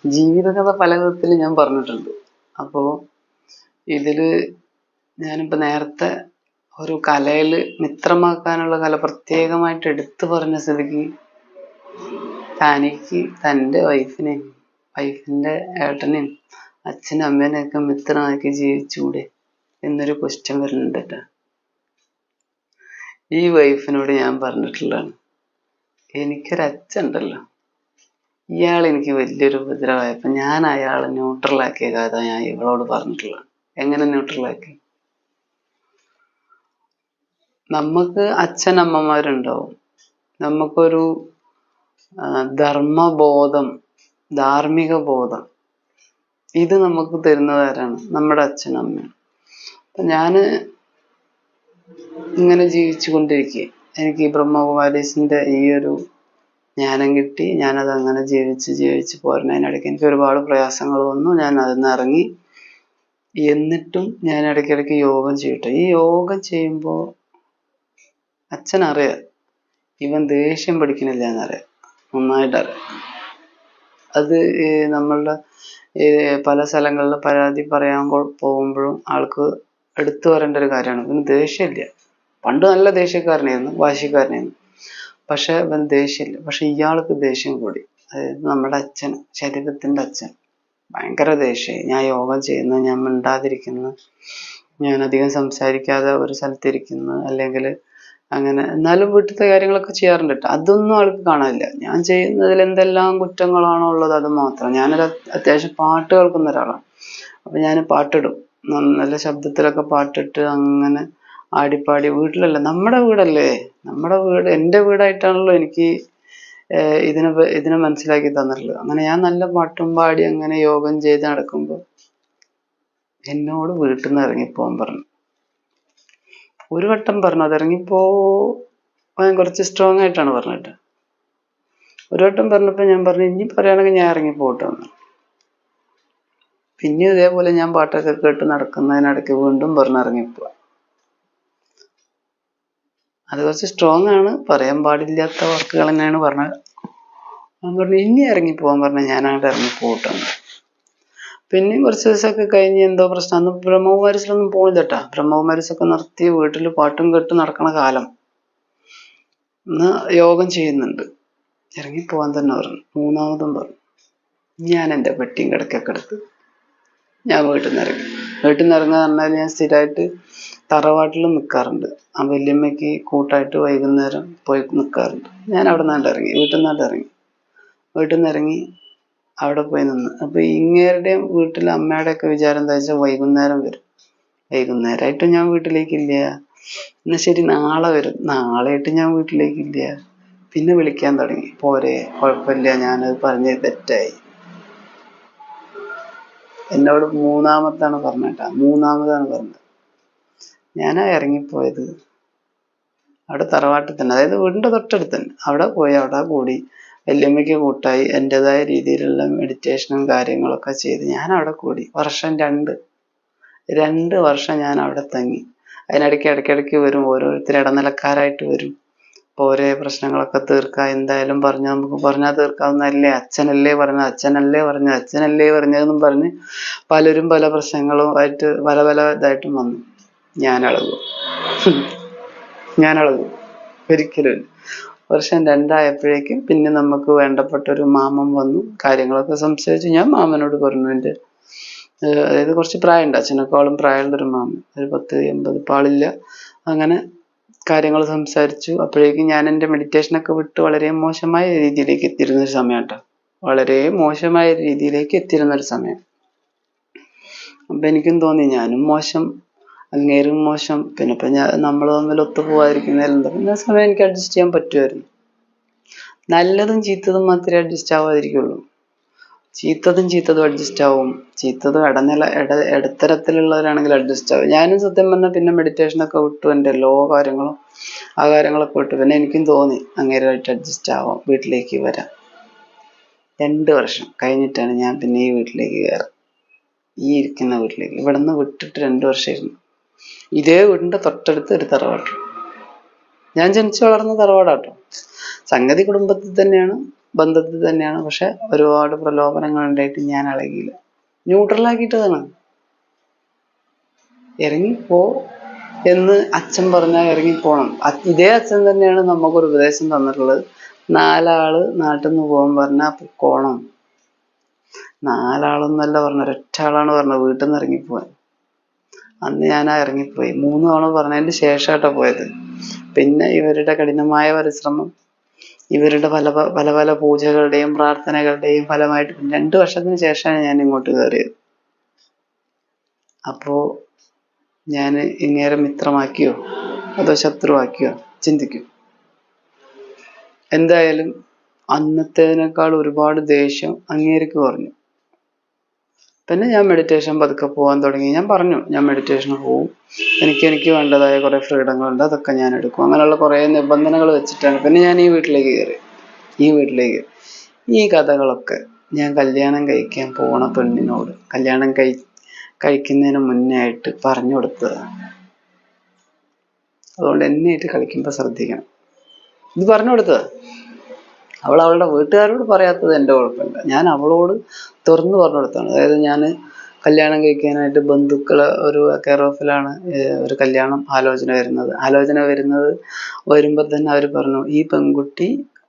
ജീവിതകഥ പല വിധത്തിൽ ഞാൻ പറഞ്ഞിട്ടുണ്ട്. അപ്പോൾ ഇതില് ഞാനിപ്പോൾ നേരത്തെ ഒരു കലയിൽ മിത്രമാക്കാനുള്ള കല പ്രത്യേകമായിട്ട് എടുത്തു പറഞ്ഞ സ്ഥിതിക്ക് തനിക്ക് തൻ്റെ വൈഫിൻ്റെ ഏട്ടനെയും അച്ഛനും അമ്മേനെയൊക്കെ മിത്രമാക്കി ജീവിച്ചൂടെ എന്നൊരു ക്വസ്റ്റ്യൻ വരുന്നുണ്ട് കേട്ടോ. ഈ വൈഫിനോട് ഞാൻ പറഞ്ഞിട്ടുള്ളതാണ്, എനിക്കൊരച്ഛനുണ്ടല്ലോ, ഇയാൾ എനിക്ക് വലിയൊരു ഉപദ്രവമായപ്പോൾ ഞാൻ അയാളെ ന്യൂട്രലാക്കിയ കഥ ഞാൻ ഇവളോട് പറഞ്ഞിട്ടുള്ളതാണ്. എങ്ങനെ ന്യൂട്രലാക്കി? നമുക്ക് അച്ഛനമ്മമാരുണ്ടാവും, നമുക്കൊരു ധർമ്മബോധം, ധാർമ്മിക ബോധം ഇത് നമുക്ക് തരുന്നതാരാണ്? നമ്മുടെ അച്ഛനമ്മയാണ്. അപ്പം ഞാൻ ഇങ്ങനെ ജീവിച്ചു കൊണ്ടിരിക്കുക, എനിക്ക് ഈ ബ്രഹ്മകുമാരീസിൻ്റെ ഈ ഒരു ജ്ഞാനം കിട്ടി. ഞാനത് അങ്ങനെ ജീവിച്ച് പോരുന്നതിനിടയ്ക്ക് എനിക്ക് ഒരുപാട് പ്രയാസങ്ങൾ വന്നു. ഞാൻ അതിൽ നിന്ന് ഇറങ്ങി. എന്നിട്ടും ഞാൻ ഇടയ്ക്കിടയ്ക്ക് യോഗം ചെയ്യട്ടെ. ഈ യോഗം ചെയ്യുമ്പോൾ അച്ഛനറിയാം ഇവൻ ദേഷ്യം പഠിക്കണില്ല എന്നറിയാം, നന്നായിട്ടറിയാം. അത് നമ്മളുടെ പല സ്ഥലങ്ങളിൽ പരാതി പറയാൻ പോകുമ്പോഴും ആൾക്ക് എടുത്തു വരേണ്ട ഒരു കാര്യമാണ്. ഇവന് ദേഷ്യമില്ല. പണ്ട് നല്ല ദേഷ്യക്കാരനായിരുന്നു, വാശിക്കാരനായിരുന്നു. പക്ഷെ ഇവൻ ദേഷ്യമില്ല. പക്ഷെ ഇയാൾക്ക് ദേഷ്യം കൂടി. അതായത് നമ്മുടെ അച്ഛൻ, ശരീരത്തിൻ്റെ അച്ഛൻ ഭയങ്കര ദേഷ്യമായി. ഞാൻ യോഗം ചെയ്യുന്നു, ഞാൻ മിണ്ടാതിരിക്കുന്നു, ഞാൻ അധികം സംസാരിക്കാതെ ഒരു സ്ഥലത്തിരിക്കുന്നു, അല്ലെങ്കിൽ അങ്ങനെ. എന്നാലും വീട്ടിലത്തെ കാര്യങ്ങളൊക്കെ ചെയ്യാറുണ്ട് കേട്ടോ. അതൊന്നും ആൾക്ക് കാണാനില്ല. ഞാൻ ചെയ്യുന്നതിൽ എന്തെല്ലാം കുറ്റങ്ങളാണോ ഉള്ളത് അത് മാത്രം. ഞാനൊരു അത്യാവശ്യം പാട്ട് കേൾക്കുന്ന ഒരാളാണ്. അപ്പം ഞാൻ പാട്ടിടും, നല്ല ശബ്ദത്തിലൊക്കെ പാട്ടിട്ട് അങ്ങനെ ആടിപ്പാടി. വീട്ടിലല്ല, നമ്മുടെ വീടല്ലേ, നമ്മുടെ വീട് എൻ്റെ വീടായിട്ടാണല്ലോ എനിക്ക് ഇതിനെ മനസ്സിലാക്കി തന്നിട്ടുള്ളത്. അങ്ങനെ ഞാൻ നല്ല പാട്ടും പാടി അങ്ങനെ യോഗം ചെയ്ത് നടക്കുമ്പോൾ എന്നോട് വീട്ടിൽ നിന്ന് ഇറങ്ങിപ്പോകാൻ പറഞ്ഞു. ഒരു വട്ടം പറഞ്ഞു, അത് ഞാൻ കുറച്ച് സ്ട്രോങ് ആയിട്ടാണ് പറഞ്ഞിട്ട്. ഒരു വട്ടം പറഞ്ഞപ്പോൾ ഞാൻ പറഞ്ഞു, ഇനി പറയുകയാണെങ്കിൽ ഞാൻ ഇറങ്ങിപ്പോട്ടെ എന്ന്. പിന്നെ ഇതേപോലെ ഞാൻ പാട്ടൊക്കെ കേട്ട് നടക്കുന്നതിനിടയ്ക്ക് വീണ്ടും പറഞ്ഞ് ഇറങ്ങിപ്പോവാ. അത് കുറച്ച് സ്ട്രോങ് ആണ്, പറയാൻ പാടില്ലാത്ത വാക്കുകൾ തന്നെയാണ് പറഞ്ഞത്. ഞാൻ പറഞ്ഞു ഇനി ഇറങ്ങിപ്പോവാൻ പറഞ്ഞാൽ ഞാൻ അങ്ങോട്ട് ഇറങ്ങിപ്പോട്ടെ. പിന്നെയും കുറച്ച് ദിവസമൊക്കെ കഴിഞ്ഞ് എന്തോ പ്രശ്നം. അന്ന് ബ്രഹ്മകുമാരീസിലൊന്നും പോയില്ല കേട്ടാ. ബ്രഹ്മകുമാരീസൊക്കെ നിർത്തി വീട്ടിൽ പാട്ടും കേട്ട് നടക്കണ കാലം. ഇന്ന് യോഗം ചെയ്യുന്നുണ്ട്, ഇറങ്ങിപ്പോവാൻ തന്നെ പറഞ്ഞു. മൂന്നാമതും പറഞ്ഞു. ഞാൻ എൻ്റെ പെട്ടിയും കിടക്കൊക്കെ എടുത്ത് ഞാൻ വീട്ടിൽ നിന്ന് ഇറങ്ങി. വീട്ടിൽ നിന്ന് ഇറങ്ങുക പറഞ്ഞാൽ ഞാൻ സ്ഥിരമായിട്ട് തറവാട്ടിൽ നിൽക്കാറുണ്ട്. ആ വല്യമ്മയ്ക്ക് കൂട്ടായിട്ട് വൈകുന്നേരം പോയി നിൽക്കാറുണ്ട്. ഞാൻ അവിടെ നിന്നാണ്ട് ഇറങ്ങി, വീട്ടിൽ നിന്ന് ഇറങ്ങി അവിടെ പോയി നിന്ന്. അപ്പോൾ ഇങ്ങേരുടെയും വീട്ടിലെ അമ്മയുടെയൊക്കെ വിചാരം എന്താ വെച്ചാൽ വൈകുന്നേരം വരും. വൈകുന്നേരമായിട്ടും ഞാൻ വീട്ടിലേക്കില്ല. എന്നാൽ ശരി നാളെ വരും. നാളെയായിട്ട് ഞാൻ വീട്ടിലേക്കില്ല. പിന്നെ വിളിക്കാൻ തുടങ്ങി. പോരെ, കുഴപ്പമില്ല, ഞാനത് പറഞ്ഞത് തെറ്റായി. എന്നോട് മൂന്നാമതാണ് പറഞ്ഞത്. ഞാനാ ഇറങ്ങിപ്പോയത് അവിടെ തറവാട്ടിൽ തന്നെ, അതായത് വീടിൻ്റെ തൊട്ടടുത്ത് തന്നെ. അവിടെ പോയി അവിടെ കൂടി വല്യമ്മയ്ക്ക് കൂട്ടായി എൻ്റെതായ രീതിയിലുള്ള മെഡിറ്റേഷനും കാര്യങ്ങളൊക്കെ ചെയ്ത് ഞാൻ അവിടെ കൂടി. വർഷം 2 വർഷം ഞാൻ അവിടെ തങ്ങി. അതിനിടയ്ക്ക് ഇടയ്ക്കിടയ്ക്ക് വരും, ഓരോരുത്തർ ഇടനിലക്കാരായിട്ട് വരും. ഓരോ പ്രശ്നങ്ങളൊക്കെ തീർക്കാം, എന്തായാലും നമുക്ക് പറഞ്ഞാൽ തീർക്കാവുന്നതല്ലേ, അച്ഛനല്ലേ പറഞ്ഞതെന്നും പറഞ്ഞ് പലരും പല പ്രശ്നങ്ങളും ആയിട്ട് പല ഇതായിട്ടും വന്നു. ഞാൻ അളകും ഒരിക്കലും. വർഷം 2 ആയപ്പോഴേക്കും പിന്നെ നമുക്ക് വേണ്ടപ്പെട്ടൊരു മാമൻ വന്നു. കാര്യങ്ങളൊക്കെ സംസാരിച്ച് ഞാൻ മാമനോട് പറഞ്ഞു, എൻ്റെ അതായത് കുറച്ച് പ്രായമുണ്ട്, അച്ഛനേക്കാളും പ്രായമുള്ളൊരു മാമൻ, ഒരു 10-80 പാളില്ല. അങ്ങനെ കാര്യങ്ങൾ സംസാരിച്ചു. അപ്പോഴേക്കും ഞാൻ എൻ്റെ മെഡിറ്റേഷനൊക്കെ വിട്ട് വളരെ മോശമായ രീതിയിലേക്ക് എത്തിയിരുന്നൊരു സമയം കേട്ടോ. അപ്പം എനിക്കും തോന്നി ഞാനും മോശം, അങ്ങേരും മോശം, പിന്നെ ഇപ്പം നമ്മൾ തമ്മിൽ ഒത്തു പോകാതിരിക്കുന്നതിലെന്താ. പിന്നെ ആ സമയം എനിക്ക് അഡ്ജസ്റ്റ് ചെയ്യാൻ പറ്റുമായിരുന്നു. നല്ലതും ചീത്തതും മാത്രമേ അഡ്ജസ്റ്റ് ആവാതിരിക്കുള്ളൂ. ചീത്തതും അഡ്ജസ്റ്റ് ആവും. ചീത്തതും ഇടത്തരത്തിലുള്ളവരാണെങ്കിൽ അഡ്ജസ്റ്റ് ആവും. ഞാനും സത്യം പറഞ്ഞാൽ പിന്നെ മെഡിറ്റേഷനൊക്കെ വിട്ടു, എൻ്റെ എല്ലാ കാര്യങ്ങളൊക്കെ വിട്ടു. പിന്നെ എനിക്കും തോന്നി അങ്ങേരുമായിട്ട് അഡ്ജസ്റ്റ് ആവാം, വീട്ടിലേക്ക് വരാം. 2 വർഷം കഴിഞ്ഞിട്ടാണ് ഞാൻ പിന്നെ ഈ വീട്ടിലേക്ക് കയറുക. ഈ ഇരിക്കുന്ന വീട്ടിലേക്ക്. ഇവിടെ നിന്ന് വിട്ടിട്ട് 2 വർഷമായിരുന്നു. ഇതേ വീടിൻ്റെ തൊട്ടടുത്ത് ഒരു തറവാട്. ഞാൻ ജനിച്ചു വളർന്ന തറവാടാട്ടോ. സംഗതി കുടുംബത്തിൽ തന്നെയാണ്, ബന്ധത്തിൽ തന്നെയാണ്. പക്ഷെ ഒരുപാട് പ്രലോഭനങ്ങൾ ഉണ്ടായിട്ട് ഞാൻ ഇളകിയില്ല, ന്യൂട്രലാക്കിയിട്ടതാണ്. ഇറങ്ങിപ്പോ എന്ന് അച്ഛൻ പറഞ്ഞാൽ ഇറങ്ങിപ്പോണം. ഇതേ അച്ഛൻ തന്നെയാണ് നമുക്കൊരു ഉപദേശം തന്നിട്ടുള്ളത്. 4 ആള് നാട്ടിൽ നിന്ന് പോകാൻ പറഞ്ഞാൽ പോണം. 4 ആളൊന്നല്ല പറഞ്ഞത്, ഒരൊറ്റ ആളാണ് പറഞ്ഞത് വീട്ടിൽ നിന്ന് ഇറങ്ങിപ്പോവാൻ. അന്ന് ഞാൻ ഇറങ്ങിപ്പോയി. 3 തവണ പറഞ്ഞതിന് ശേഷമായിട്ടാ പോയത്. പിന്നെ ഇവരുടെ കഠിനമായ പരിശ്രമം, ഇവരുടെ പല പല പല പൂജകളുടെയും പ്രാർത്ഥനകളുടെയും ഫലമായിട്ട് 2 വർഷത്തിന് ശേഷമാണ് ഞാൻ ഇങ്ങോട്ട് കയറിയത്. അപ്പോ ഞാൻ ഇങ്ങേരെ മിത്രമാക്കിയോ അതോ ശത്രുവാക്കിയോ ചിന്തിക്കും. എന്തായാലും അന്നത്തേതിനേക്കാൾ ഒരുപാട് ദേഷ്യം അങ്ങേർക്ക് പറഞ്ഞു. പിന്നെ ഞാൻ മെഡിറ്റേഷൻ പതുക്കെ പോകാൻ തുടങ്ങി. ഞാൻ പറഞ്ഞു ഞാൻ മെഡിറ്റേഷന് പോവും, എനിക്ക് വേണ്ടതായ കുറെ ഫ്രീഡങ്ങളുണ്ട്, അതൊക്കെ ഞാൻ എടുക്കും. അങ്ങനെയുള്ള കുറെ നിബന്ധനകൾ വെച്ചിട്ടാണ് പിന്നെ ഞാൻ ഈ വീട്ടിലേക്ക് കയറി. ഈ കഥകളൊക്കെ ഞാൻ കല്യാണം കഴിക്കാൻ പോണ പെണ്ണിനോട് കല്യാണം കഴിക്കുന്നതിന് മുന്നേ ആയിട്ട് പറഞ്ഞു കൊടുത്തതാണ്. അതുകൊണ്ട് എന്നെയായിട്ട് കളിക്കുമ്പോൾ ശ്രദ്ധിക്കണം. ഇത് പറഞ്ഞു കൊടുത്തത് അവൾ അവളുടെ വീട്ടുകാരോട് പറയാത്തത് എൻ്റെ കുഴപ്പമില്ല, ഞാൻ അവളോട് തുറന്നു പറഞ്ഞു കൊടുത്താണ്. അതായത് ഞാൻ കല്യാണം കഴിക്കാനായിട്ട് ബന്ധുക്കള് ഒരു കെയർ ഓഫിലാണ് ഒരു കല്യാണം ആലോചന വരുമ്പോൾ തന്നെ അവർ പറഞ്ഞു ഈ പെൺകുട്ടി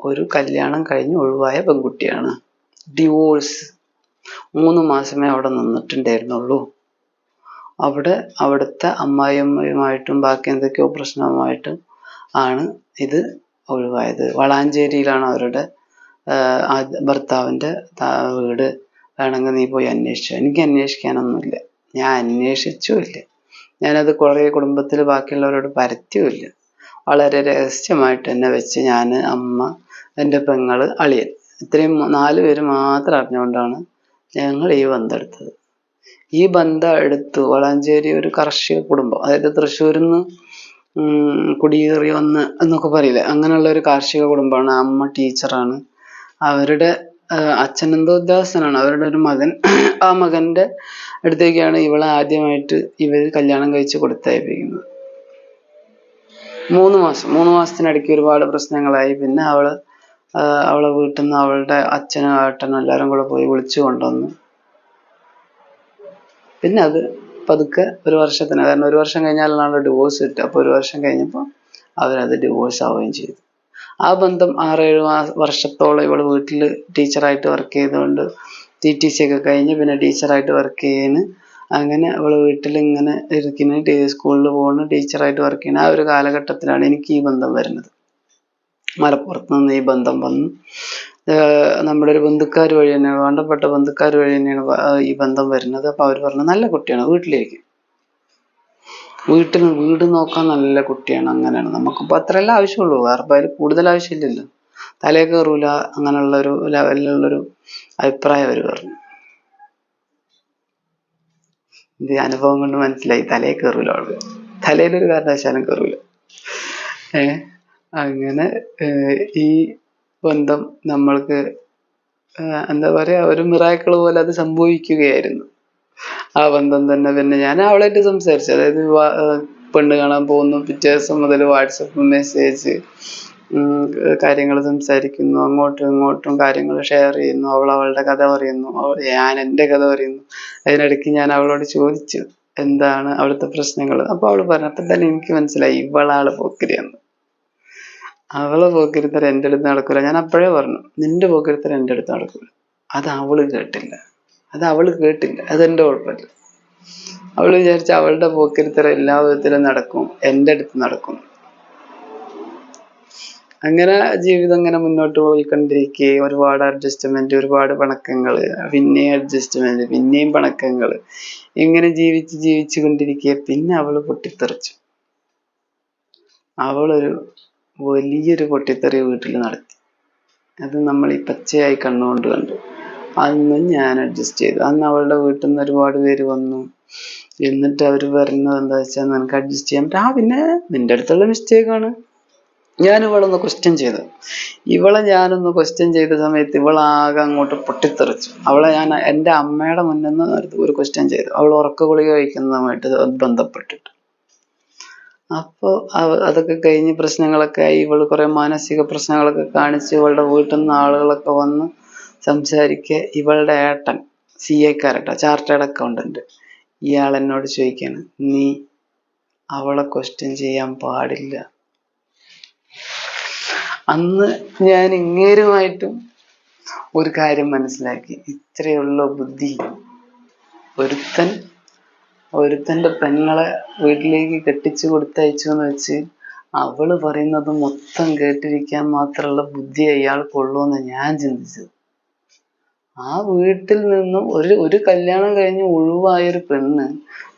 ഒരു കല്യാണം കഴിഞ്ഞ് ഒഴിവായ പെൺകുട്ടിയാണ്, ഡിവോഴ്സ് 3 മാസമേ അവിടെ നിന്നിട്ടുണ്ടായിരുന്നുള്ളൂ, അവിടുത്തെ അമ്മായിയമ്മയുമായിട്ടും ബാക്കി എന്തൊക്കെയോ പ്രശ്നവുമായിട്ടും ആണ് ഇത് ഒഴിവായത്. വളാഞ്ചേരിയിലാണ് അവരുടെ ഭർത്താവിൻ്റെ വീട്, വേണമെങ്കിൽ നീ പോയി അന്വേഷിച്ചോ. എനിക്ക് അന്വേഷിക്കാനൊന്നുമില്ല, ഞാൻ അന്വേഷിച്ചുമില്ല, ഞാനത് കുറേ കുടുംബത്തിൽ ബാക്കിയുള്ളവരോട് പരത്തിയുമില്ല. വളരെ രഹസ്യമായിട്ട് എന്നെ വെച്ച് ഞാൻ, അമ്മ, എൻ്റെ പെങ്ങള്, അളിയൻ, ഇത്രയും 4 പേര് മാത്രം അറിഞ്ഞുകൊണ്ടാണ് ഞങ്ങൾ ഈ ബന്ധം എടുത്തത്. ഈ ബന്ധം എടുത്തു വളാഞ്ചേരി ഒരു കാർഷിക കുടുംബം, അതായത് തൃശ്ശൂരിൽ നിന്ന് കുടിയേറി വന്ന് എന്നൊക്കെ പറയില്ലേ, അങ്ങനെയുള്ള ഒരു കാർഷിക കുടുംബമാണ്. അമ്മ ടീച്ചറാണ്, അവരുടെ അച്ഛൻ എന്തോ ഉദ്യോഗസ്ഥനാണ്, അവരുടെ ഒരു മകൻ, ആ മകൻ്റെ അടുത്തേക്കാണ് ഇവളെ ആദ്യമായിട്ട് ഇവർ കല്യാണം കഴിച്ച് കൊടുത്തയപ്പിക്കുന്നത്. 3 മാസത്തിനിടയ്ക്ക് ഒരുപാട് പ്രശ്നങ്ങളായി. പിന്നെ അവളെ വീട്ടിൽ നിന്ന് അവളുടെ അച്ഛനും ഏട്ടനും എല്ലാവരും കൂടെ പോയി വിളിച്ചു കൊണ്ടുവന്നു. പിന്നെ അത് പതുക്കെ ഒരു വർഷത്തിന്, കാരണം 1 വർഷം കഴിഞ്ഞാലാണ് ഡിവോഴ്സ് കിട്ടുക. അപ്പോൾ 1 വർഷം കഴിഞ്ഞപ്പോൾ അവരത് ഡിവോഴ്സ് ആവുകയും ചെയ്തു. ആ ബന്ധം 6-7 വർഷത്തോളം ഇവള് വീട്ടിൽ ടീച്ചറായിട്ട് വർക്ക് ചെയ്തുകൊണ്ട് TTC ഒക്കെ കഴിഞ്ഞ് പിന്നെ ടീച്ചറായിട്ട് വർക്ക് ചെയ്യുന്നു. അങ്ങനെ അവള് വീട്ടിൽ ഇങ്ങനെ ഇരിക്കുന്ന, സ്കൂളിൽ പോകുന്ന, ടീച്ചറായിട്ട് വർക്ക് ചെയ്യുന്ന ആ ഒരു കാലഘട്ടത്തിലാണ് എനിക്ക് ഈ ബന്ധം വരുന്നത്. മലപ്പുറത്ത് നിന്ന് ഈ ബന്ധം വന്നു. നമ്മുടെ ഒരു ബന്ധുക്കാർ വഴി തന്നെയാണ്, വേണ്ടപ്പെട്ട ബന്ധുക്കാർ വഴി തന്നെയാണ് ഈ ബന്ധം വരുന്നത്. അപ്പോൾ അവർ പറഞ്ഞു നല്ല കുട്ടിയാണ്, വീട് നോക്കാൻ നല്ല കുട്ടിയാണ്. അങ്ങനെയാണ്, നമുക്കിപ്പോൾ അത്രയല്ല ആവശ്യമുള്ളൂ, വേറെ അതിൽ കൂടുതൽ ആവശ്യമില്ലല്ലോ, തലേ കയറൂല, അങ്ങനെയുള്ളൊരു ലെവലിലുള്ളൊരു അഭിപ്രായം അവർ പറഞ്ഞു. ഇത് അനുഭവം കൊണ്ട് മനസ്സിലായി, തലേ കയറൂല, അവൾക്ക് തലയിലൊരു കാരണവശാലും കയറൂല. അങ്ങനെ ഈ ബന്ധം നമ്മൾക്ക് എന്താ പറയാ, ഒരു മിറാക്കിൾ പോലെ അത് സംഭവിക്കുകയായിരുന്നു. ആ ബന്ധം തന്നെ പിന്നെ ഞാൻ അവളായിട്ട് സംസാരിച്ചു, അതായത് പെണ്ണ് കാണാൻ പോകുന്നു, പിറ്റേ ദിവസം മുതൽ വാട്സപ്പ് മെസ്സേജ്, കാര്യങ്ങൾ സംസാരിക്കുന്നു, അങ്ങോട്ടും ഇങ്ങോട്ടും കാര്യങ്ങൾ ഷെയർ ചെയ്യുന്നു. അവളുടെ കഥ പറയുന്നു, ഞാൻ എൻ്റെ കഥ പറയുന്നു. അതിനിടയ്ക്ക് ഞാൻ അവളോട് ചോദിച്ചു എന്താണ് അവിടുത്തെ പ്രശ്നങ്ങൾ. അപ്പോൾ അവൾ പറഞ്ഞപ്പോൾ തന്നെ എനിക്ക് മനസ്സിലായി ഇവളാള് പോക്കരിയാന്ന്. അവളെ പോക്കരിത്തരം എൻ്റെ അടുത്ത് നടക്കൂല. ഞാൻ അപ്പോഴേ പറഞ്ഞു നിന്റെ പോക്കരിത്തരം എൻ്റെ അടുത്ത് നടക്കൂല. അത് അവള് കേട്ടില്ല, അതെൻ്റെ കുഴപ്പമില്ല. അവള് വിചാരിച്ച അവളുടെ പോക്കരിത്തരം എല്ലാ വിധത്തിലും നടക്കും, എൻ്റെ അടുത്ത് നടക്കും. അങ്ങനെ ജീവിതം ഇങ്ങനെ മുന്നോട്ട് പോയിക്കൊണ്ടിരിക്കെ ഒരുപാട് അഡ്ജസ്റ്റ്മെന്റ്, ഒരുപാട് പിണക്കങ്ങള്, പിന്നെയും അഡ്ജസ്റ്റ്മെന്റ്, പിന്നെയും പിണക്കങ്ങള്, ഇങ്ങനെ ജീവിച്ചു കൊണ്ടിരിക്കെ പിന്നെ അവള് പൊട്ടിത്തെറിച്ചു. അവളൊരു വലിയൊരു പൊട്ടിത്തെറി വീട്ടിൽ നടത്തി. അത് നമ്മൾ ഈ പച്ചയായി കണ്ണുകൊണ്ട് കണ്ടു. അന്ന് ഞാൻ അഡ്ജസ്റ്റ് ചെയ്തു. അന്ന് അവളുടെ വീട്ടിൽ നിന്ന് ഒരുപാട് പേര് വന്നു. എന്നിട്ട് അവർ പറയുന്നത് എന്താ വെച്ചാൽ നിനക്ക് അഡ്ജസ്റ്റ് ചെയ്യാൻ പറ്റും. പിന്നെ നിന്റെ അടുത്തുള്ള മിസ്റ്റേക്കാണ്. ഞാൻ ഇവളൊന്ന് ക്വസ്റ്റ്യൻ ചെയ്ത സമയത്ത് ഇവളാകെ അങ്ങോട്ട് പൊട്ടിത്തെറിച്ചു. അവളെ ഞാൻ എൻ്റെ അമ്മയുടെ മുന്നിൽ നിന്ന് ഒരു ക്വസ്റ്റ്യൻ ചെയ്തു. അവൾ ഉറക്ക ഗുളിക കഴിക്കുന്നതുമായിട്ട് ബന്ധപ്പെട്ടിട്ട് അപ്പൊ അതൊക്കെ കഴിഞ്ഞ് പ്രശ്നങ്ങളൊക്കെ ആയി. ഇവള് കുറെ മാനസിക പ്രശ്നങ്ങളൊക്കെ കാണിച്ച് ഇവളുടെ വീട്ടിൽ നിന്ന് ആളുകളൊക്കെ വന്ന് സംസാരിക്കുക. ഇവളുടെ ഏട്ടൻ CA-ക്കാരട്ടോ, ചാർട്ടേഡ് അക്കൗണ്ടന്റ്, ഇയാൾ എന്നോട് ചോദിക്കാണ്, നീ അവളെ ക്വസ്റ്റ്യൻ ചെയ്യാൻ പാടില്ല. അന്ന് ഞാൻ ഇങ്ങേരുമായിട്ടും ഒരു കാര്യം മനസ്സിലാക്കി, ഇത്രയുള്ള ബുദ്ധി ഒരുത്തന്റെ പെങ്ങളെ വീട്ടിലേക്ക് കെട്ടിച്ചു കൊടുത്തയച്ചു എന്ന് വെച്ച് അവള് പറയുന്നത് മൊത്തം കേട്ടിരിക്കാൻ മാത്രമുള്ള ബുദ്ധി അയാൾക്കുള്ളൂന്ന് ഞാൻ ചിന്തിച്ചത്. ആ വീട്ടിൽ നിന്നും ഒരു കല്യാണം കഴിഞ്ഞ് ഒഴിവായൊരു പെണ്ണ്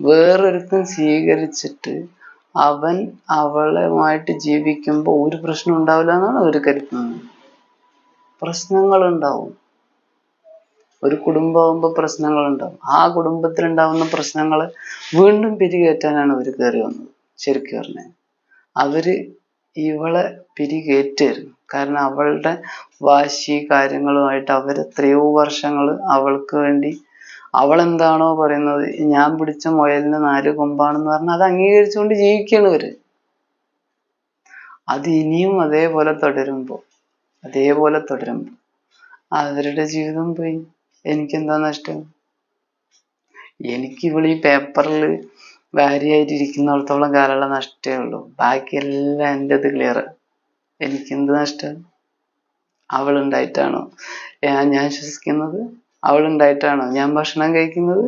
വേറൊരുത്തൻ സ്വീകരിച്ചിട്ട് അവൻ അവളുമായിട്ട് ജീവിക്കുമ്പോൾ ഒരു പ്രശ്നം ഉണ്ടാവില്ല എന്നാണ് അവർ കരുതുന്നത്. പ്രശ്നങ്ങളുണ്ടാവും. ഒരു കുടുംബമാകുമ്പോൾ പ്രശ്നങ്ങളുണ്ടാവും. ആ കുടുംബത്തിലുണ്ടാവുന്ന പ്രശ്നങ്ങൾ വീണ്ടും പിരികേറ്റാനാണ് അവർ കയറി വന്നത്. ശരിക്കും പറഞ്ഞാൽ അവര് ഇവളെ പിരികേറ്റായിരുന്നു. കാരണം അവളുടെ വാശി കാര്യങ്ങളുമായിട്ട് അവരെത്രയോ വർഷങ്ങൾ അവൾക്ക് വേണ്ടി, അവളെന്താണോ പറയുന്നത്, ഞാൻ പിടിച്ച മുയലിന് 4 കൊമ്പാണെന്ന് പറഞ്ഞാൽ അത് അംഗീകരിച്ചുകൊണ്ട് ജീവിക്കുകയാണ് അവര്. അത് ഇനിയും അതേപോലെ തുടരുമ്പോ അവരുടെ ജീവിതം പോയി. എനിക്കെന്താ നഷ്ടം? എനിക്ക് ഇവളീ പേപ്പറിൽ ഭാര്യയായിട്ടിരിക്കുന്നിടത്തോളം കാലമുള്ള നഷ്ടമേ ഉള്ളൂ. ബാക്കിയെല്ലാം എൻ്റെത് ക്ലിയർ. എനിക്കെന്ത് നഷ്ടം? അവളുണ്ടായിട്ടാണോ ഞാൻ ശ്വസിക്കുന്നത്? അവളുണ്ടായിട്ടാണോ ഞാൻ ഭക്ഷണം കഴിക്കുന്നത്?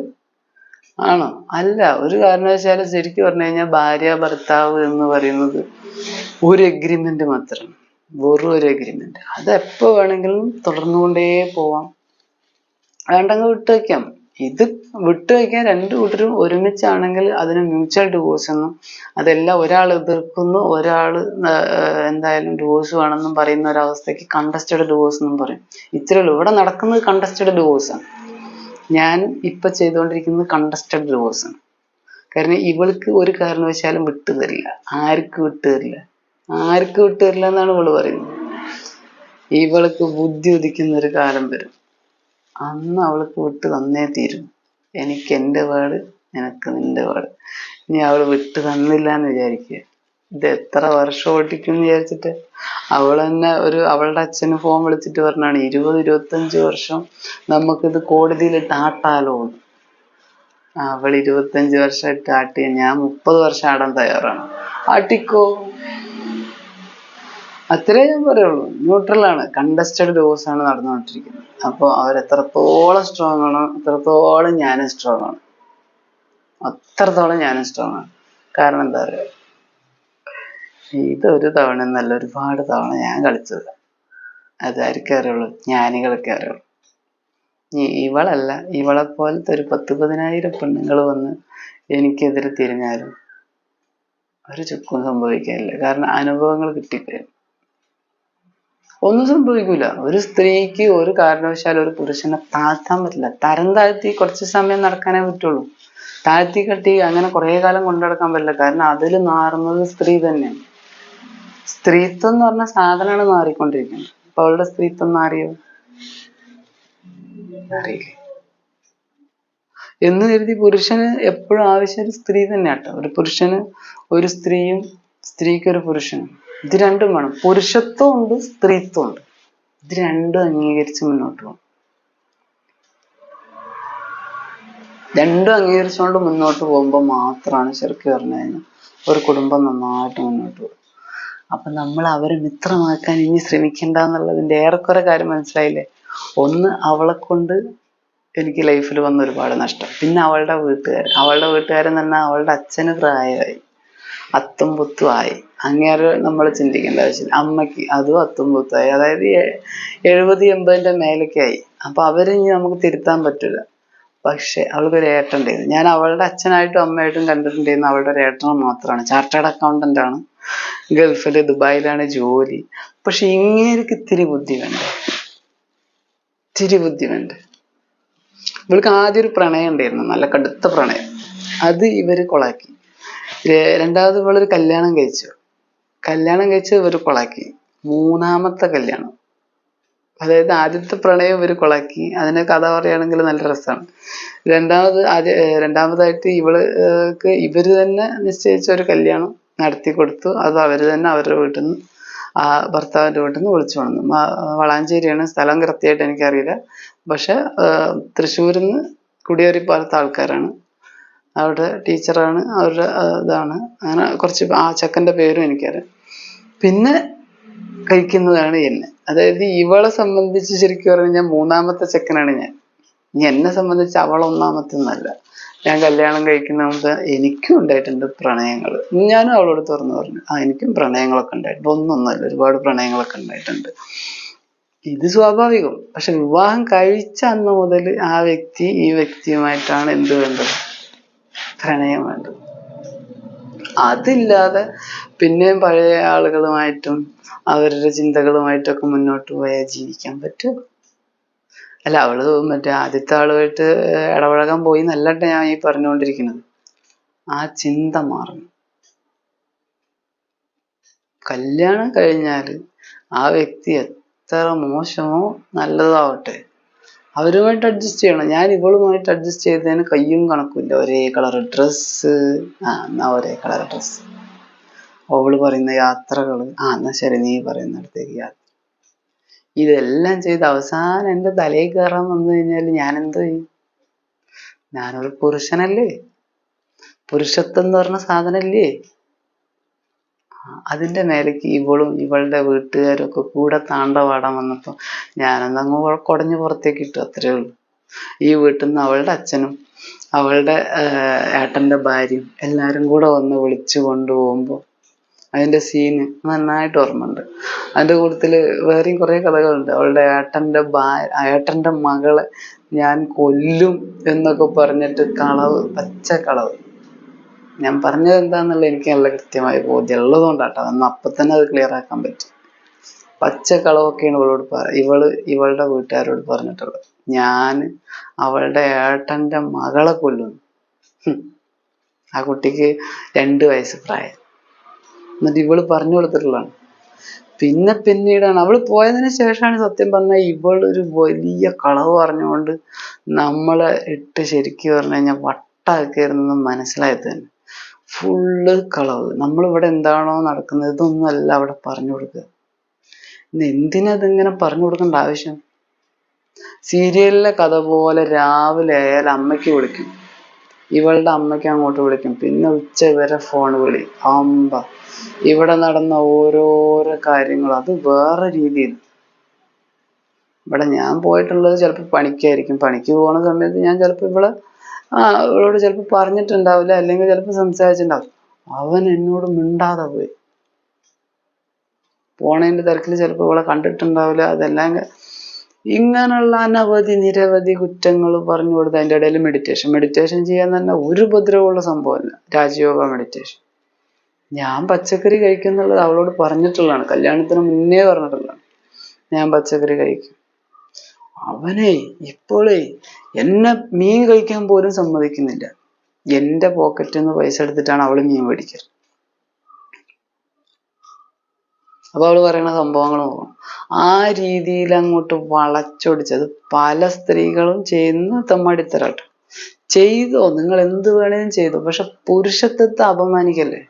ആണോ? അല്ല. ഒരു കാരണവശാലും ശരിക്കും പറഞ്ഞു കഴിഞ്ഞാൽ ഭാര്യ ഭർത്താവ് എന്ന് പറയുന്നത് ഒരു എഗ്രിമെന്റ് മാത്രമാണ്. വെറും ഒരു എഗ്രിമെന്റ്. അത് എപ്പോ വേണമെങ്കിലും തുടർന്നുകൊണ്ടേ പോവാം. വേണ്ടെങ്കിൽ വിട്ടുവയ്ക്കാം. ഇത് വിട്ടുവയ്ക്കാൻ 2 കൂട്ടരും ഒരുമിച്ചാണെങ്കിൽ അതിന് മ്യൂച്വൽ ഡിവോഴ്സ് എന്നും, അതെല്ലാം ഒരാൾ എതിർക്കുന്നു, ഒരാൾ എന്തായാലും ഡിവോഴ്സ് വേണമെന്നും പറയുന്ന ഒരവസ്ഥയ്ക്ക് കണ്ടസ്റ്റഡ് ഡിവോഴ്സ് എന്നും പറയും. ഇത്രയേ ഉള്ളൂ. ഇവിടെ നടക്കുന്നത് കണ്ടസ്റ്റഡ് ഡിവോഴ്സാണ്. ഞാൻ ഇപ്പൊ ചെയ്തുകൊണ്ടിരിക്കുന്നത് കണ്ടസ്റ്റഡ് ഡിവോഴ്സാണ്. കാരണം ഇവൾക്ക് ഒരു കാരണവശാലും വിട്ടുതരില്ല. ആർക്ക് വിട്ടുതരില്ല എന്നാണ് ഇവള് പറയുന്നത്. ഇവൾക്ക് ബുദ്ധി ഉദിക്കുന്ന ഒരു കാലം വരും. അന്ന് അവൾക്ക് വിട്ട് തന്നേ തീരും. എനിക്ക് എൻ്റെ പാട്, നിനക്ക് നിന്റെ പാട്. ഇനി അവള് വിട്ട് തന്നില്ല എന്ന് വിചാരിക്കുക, ഇത് എത്ര വർഷം ഓട്ടിക്കും എന്ന് വിചാരിച്ചിട്ട്. അവൾ തന്നെ അവളുടെ അച്ഛന് ഫോൺ വിളിച്ചിട്ട് പറഞ്ഞാണ്, 20-25 വർഷം നമുക്കിത് കോടതിയിലിട്ട് ആട്ടാലോ. അവൾ 25 വർഷമായിട്ട് ആട്ടിയ ഞാൻ 30 വർഷം ആടാൻ തയ്യാറാണ്. ആട്ടിക്കോ. അത്രേ ഞാൻ പറയുള്ളൂ. ന്യൂട്രലാണ്. കണ്ടസ്റ്റഡ് ഡിവോഴ്സ് ആണ് നടന്നുകൊണ്ടിരിക്കുന്നത്. അപ്പോൾ അവരെത്രത്തോളം സ്ട്രോങ് ആണോ അത്രത്തോളം ഞാനും സ്ട്രോങ് ആണ്. കാരണം എന്താ പറയുക, ഇതൊരു തവണ എന്നല്ല, ഒരുപാട് തവണ ഞാൻ കളിച്ചത്. അതാർക്കേ അറിയുള്ളൂ? ജ്ഞാനികൾക്കേ അറിയുള്ളൂ. ഇവളല്ല, ഇവളെ പോലത്തെ ഒരു 10-10,000 പെണ്ണുങ്ങൾ വന്ന് എനിക്കെതിരെ തിരിഞ്ഞാലും ഒരു ചുക്കും സംഭവിക്കാനില്ല. കാരണം അനുഭവങ്ങൾ കിട്ടിക്കഴിഞ്ഞു. ഒന്നും സംഭവിക്കൂല. ഒരു സ്ത്രീക്ക് ഒരു കാരണവശാലും ഒരു പുരുഷനെ താഴ്ത്താൻ പറ്റില്ല. തരം താഴ്ത്തി കുറച്ച് സമയം നടക്കാനേ പറ്റുള്ളൂ. താഴ്ത്തി കെട്ടി അങ്ങനെ കുറെ കാലം കൊണ്ടു നടക്കാൻ പറ്റില്ല. കാരണം അതിൽ നാറുന്നത് സ്ത്രീ തന്നെയാണ്. സ്ത്രീത്വം എന്ന് പറഞ്ഞ സാധനമാണ് മാറിക്കൊണ്ടിരിക്കുന്നത്. അപ്പൊ അവളുടെ സ്ത്രീത്വം മാറിയോ? അറിയില്ലേ. എന്ന് കരുതി പുരുഷന് എപ്പോഴും ആവശ്യം ഒരു സ്ത്രീ തന്നെയാട്ടോ. ഒരു പുരുഷന് ഒരു സ്ത്രീയും, സ്ത്രീക്ക് ഒരു പുരുഷനും. ഇത് രണ്ടും വേണം. പുരുഷത്വം ഉണ്ട്, സ്ത്രീത്വം ഉണ്ട്. ഇത് രണ്ടും അംഗീകരിച്ച് മുന്നോട്ട് പോകണം. രണ്ടും അംഗീകരിച്ചുകൊണ്ട് മുന്നോട്ട് പോകുമ്പോൾ മാത്രമാണ് ശരിക്കും പറഞ്ഞു കഴിഞ്ഞാൽ ഒരു കുടുംബം നന്നായിട്ട് മുന്നോട്ട് പോകും. അപ്പൊ നമ്മൾ അവരെ മിത്രമാക്കാൻ ഇനി ശ്രമിക്കണ്ട എന്നുള്ളതിന്റെ ഏറെക്കുറെ കാര്യം മനസ്സിലായില്ലേ? ഒന്ന്, അവളെ കൊണ്ട് എനിക്ക് ലൈഫിൽ വന്ന ഒരുപാട് നഷ്ടം. പിന്നെ അവളുടെ വീട്ടുകാരെന്ന് പറഞ്ഞാൽ അവളുടെ അച്ഛന് പ്രായമായി, അത്തും പുത്തും ആയി. അങ്ങേരെ നമ്മൾ ചിന്തിക്കേണ്ട ആവശ്യമില്ല. അമ്മയ്ക്ക് അതും അത്തും പുത്തായി, അതായത് 70-80 മേലൊക്കെ ആയി. അപ്പൊ അവരിനി നമുക്ക് തിരുത്താൻ പറ്റില്ല. പക്ഷെ അവൾക്കൊരു ഏട്ടനുണ്ടായിരുന്നു. ഞാൻ അവളുടെ അച്ഛനായിട്ടും അമ്മയായിട്ടും കണ്ടിട്ടുണ്ടായിരുന്നു അവളുടെ ഒരു ഏട്ടനെ മാത്രമാണ്. ചാർട്ടേഡ് അക്കൗണ്ടന്റ് ആണ്, ഗൾഫില് ദുബായിലാണ് ജോലി. പക്ഷെ ഇങ്ങേർക്ക് ഇത്തിരി ബുദ്ധി വേണ്ട. ഇവൾക്ക് ആദ്യം ഒരു പ്രണയം ഉണ്ടായിരുന്നു, നല്ല കടുത്ത പ്രണയം. അത് ഇവര് കൊളാക്കി. രണ്ടാമത് ഇവളൊരു കല്യാണം കഴിച്ച് ഇവര് കൊളാക്കി. മൂന്നാമത്തെ കല്യാണം, അതായത് ആദ്യത്തെ പ്രണയം ഇവര് കൊളാക്കി. അതിനെ കഥ പറയുകയാണെങ്കിൽ നല്ല രസമാണ്. രണ്ടാമതായിട്ട് ഇവര് തന്നെ നിശ്ചയിച്ച ഒരു കല്യാണം നടത്തി കൊടുത്തു. അത് അവർ തന്നെ അവരുടെ വീട്ടിൽ നിന്ന് ആ ഭർത്താവിൻ്റെ വീട്ടിൽ നിന്ന് വിളിച്ചു കൊണ്ടു. വളാഞ്ചേരിയാണ് സ്ഥലം, കൃത്യമായിട്ട് എനിക്കറിയില്ല. പക്ഷെ തൃശ്ശൂരിൽ നിന്ന് കുടിയേറി പാലത്തെ ആൾക്കാരാണ്. അവിടെ ടീച്ചറാണ്, അവരുടെ ഇതാണ്. അങ്ങനെ കുറച്ച് ആ ചെക്കൻ്റെ പേരും എനിക്കറിയാം. പിന്നെ കഴിക്കുന്നതാണ് എന്നെ. അതായത് ഇവളെ സംബന്ധിച്ച് ശരിക്കും പറഞ്ഞാൽ ഞാൻ മൂന്നാമത്തെ ചെക്കനാണ് ഞാൻ. ഇനി എന്നെ സംബന്ധിച്ച് അവൾ ഒന്നാമത്തെ ഒന്നല്ല. ഞാൻ കല്യാണം കഴിക്കുന്ന മുമ്പ് എനിക്കും ഉണ്ടായിട്ടുണ്ട് പ്രണയങ്ങൾ. ഞാനും അവളോട് തുറന്നു പറഞ്ഞു, എനിക്കും പ്രണയങ്ങളൊക്കെ ഉണ്ടായിട്ടുണ്ട്. ഒന്നൊന്നല്ല, ഒരുപാട് പ്രണയങ്ങളൊക്കെ ഉണ്ടായിട്ടുണ്ട്. ഇത് സ്വാഭാവികം. പക്ഷെ വിവാഹം കഴിച്ച അന്ന് മുതൽ ആ വ്യക്തി ഈ വ്യക്തിയുമായിട്ടാണ് എന്ത് വേണ്ടത്? പ്രണയം വേണ്ടത്. അതില്ലാതെ പിന്നെയും പഴയ ആളുകളുമായിട്ടും അവരുടെ ചിന്തകളുമായിട്ടൊക്കെ മുന്നോട്ട് പോയാൽ ജീവിക്കാൻ പറ്റുമോ? അല്ല, അവള് മറ്റേ ആദ്യത്തെ ആളുമായിട്ട് ഇടപഴകാൻ പോയി എന്നല്ല ഞാൻ ഈ പറഞ്ഞുകൊണ്ടിരിക്കുന്നത്. ആ ചിന്ത മാറണം. കല്യാണം കഴിഞ്ഞാൽ ആ വ്യക്തി എത്ര മോശമോ നല്ലതാവട്ടെ, അവരുമായിട്ട് അഡ്ജസ്റ്റ് ചെയ്യണം. ഞാൻ ഇവളുമായിട്ട് അഡ്ജസ്റ്റ് ചെയ്തതിന് കയ്യും കണക്കില്ല. ഒരേ കളർ ഡ്രസ്സ്, എന്നാ ഒരേ കളർ ഡ്രസ്സ്. അവള് പറയുന്ന യാത്രകൾ, എന്നാ ശരി നീ പറയുന്നിടത്തേക്ക് യാത്ര. ഇതെല്ലാം ചെയ്ത് അവസാനം എൻ്റെ തലയിൽ കയറാൻ വന്നു കഴിഞ്ഞാൽ ഞാൻ എന്തോ ചെയ്യും? ഞാനൊരു പുരുഷനല്ലേ? പുരുഷത്വം എന്ന് പറഞ്ഞ സാധനല്ലേ? അതിൻ്റെ മേലേക്ക് ഇവളും ഇവളുടെ വീട്ടുകാരും ഒക്കെ കൂടെ താണ്ടവാടാൻ വന്നപ്പോൾ ഞാനൊന്നങ്ങ് കുടഞ്ഞ് പുറത്തേക്ക് ഇട്ടു. അത്രേ ഉള്ളൂ. ഈ വീട്ടിൽ നിന്ന് അവളുടെ അച്ഛനും അവളുടെ ഏട്ടൻ്റെ ഭാര്യയും എല്ലാവരും കൂടെ വന്ന് വിളിച്ചു കൊണ്ടുപോകുമ്പോൾ അതിൻ്റെ സീന് നന്നായിട്ട് ഓർമ്മയുണ്ട്. അതിൻ്റെ കൂട്ടത്തിൽ വേറെയും കുറേ കഥകളുണ്ട്. അവളുടെ ഏട്ടൻ്റെ മകളെ ഞാൻ കൊല്ലും എന്നൊക്കെ പറഞ്ഞിട്ട് കളവ്, പച്ച കളവ്. ഞാൻ പറഞ്ഞത് എന്താണെന്നുള്ള എനിക്ക് നല്ല കൃത്യമായ ബോധ്യം ഉള്ളതുകൊണ്ടാട്ടോ. അന്ന് അപ്പം തന്നെ അത് ക്ലിയർ ആക്കാൻ പറ്റും. പച്ചക്കളവൊക്കെയാണ് ഇവളുടെ വീട്ടുകാരോട് പറഞ്ഞിട്ടുള്ളത്. ഞാൻ അവളുടെ ഏട്ടൻ്റെ മകളെ കൊല്ലുന്നു. ആ കുട്ടിക്ക് 2 വയസ്സ് പ്രായം. എന്നിട്ട് ഇവള് പറഞ്ഞു കൊടുത്തിട്ടുള്ളതാണ്. പിന്നീടാണ് അവള് പോയതിന് ശേഷമാണ് സത്യം പറഞ്ഞാൽ ഇവളൊരു വലിയ കളവ് പറഞ്ഞുകൊണ്ട് നമ്മളെ ഇട്ട് ശരിക്കും പറഞ്ഞു കഴിഞ്ഞാൽ വട്ടാക്കിയിരുന്നെന്ന് മനസ്സിലായത് തന്നെ. ഫുള്ള് കളവ്. നമ്മളിവിടെ എന്താണോ നടക്കുന്നത് ഇതൊന്നും അല്ല അവിടെ പറഞ്ഞു കൊടുക്കുക. എന്തിനതിങ്ങനെ പറഞ്ഞു കൊടുക്കേണ്ട ആവശ്യം? സീരിയലിലെ കഥ പോലെ രാവിലെ ആയാൽ അമ്മയ്ക്ക് വിളിക്കും, ഇവളുടെ അമ്മയ്ക്ക് അങ്ങോട്ട് വിളിക്കും, പിന്നെ ഉച്ച വരെ ഫോൺ വിളി. ഇവിടെ നടന്ന ഓരോരോ കാര്യങ്ങൾ അത് വേറെ രീതിയിൽ. ഇവിടെ ഞാൻ പോയിട്ടുള്ളത് ചിലപ്പോൾ പണിക്കായിരിക്കും. പണിക്ക് പോകുന്ന സമയത്ത് ഞാൻ ചിലപ്പോൾ ഇവളോട് ചിലപ്പോൾ പറഞ്ഞിട്ടുണ്ടാവില്ല, അല്ലെങ്കിൽ ചിലപ്പോൾ സംസാരിച്ചിട്ടുണ്ടാവും. അവൻ എന്നോട് മിണ്ടാതെ പോയി. പോണതിൻ്റെ തിരക്കിൽ ചിലപ്പോൾ ഇവളെ കണ്ടിട്ടുണ്ടാവില്ല. അതെല്ലാം ഇങ്ങനെയുള്ള നിരവധി കുറ്റങ്ങൾ പറഞ്ഞു കൊടുത്ത് അതിൻ്റെ ഇടയിൽ മെഡിറ്റേഷൻ ചെയ്യാൻ തന്നെ ഒരു ഉപദ്രവമുള്ള സംഭവമല്ല. രാജയോഗ മെഡിറ്റേഷൻ. ഞാൻ പച്ചക്കറി കഴിക്കുന്നുള്ളത് അവളോട് പറഞ്ഞിട്ടുള്ളതാണ്. കല്യാണത്തിന് മുന്നേ പറഞ്ഞിട്ടുള്ളതാണ് ഞാൻ പച്ചക്കറി കഴിക്കും. അവനെ ഇപ്പോഴേ എന്നെ മീൻ കഴിക്കാൻ പോലും സമ്മതിക്കുന്നില്ല. എൻ്റെ പോക്കറ്റിൽ നിന്ന് പൈസ എടുത്തിട്ടാണ് അവള് മീൻ മേടിക്കുക. അപ്പൊ അവള് പറയുന്ന സംഭവങ്ങൾ നോക്കണം. ആ രീതിയിൽ അങ്ങോട്ട് വളച്ചൊടിച്ചത് പല സ്ത്രീകളും ചെയ്യുന്ന തെമ്മാടിത്തരാട്ടോ. ചെയ്തോ, നിങ്ങൾ എന്ത് വേണേലും ചെയ്തോ, പക്ഷെ പുരുഷത്വത്തെ അപമാനിക്കല്ലേ.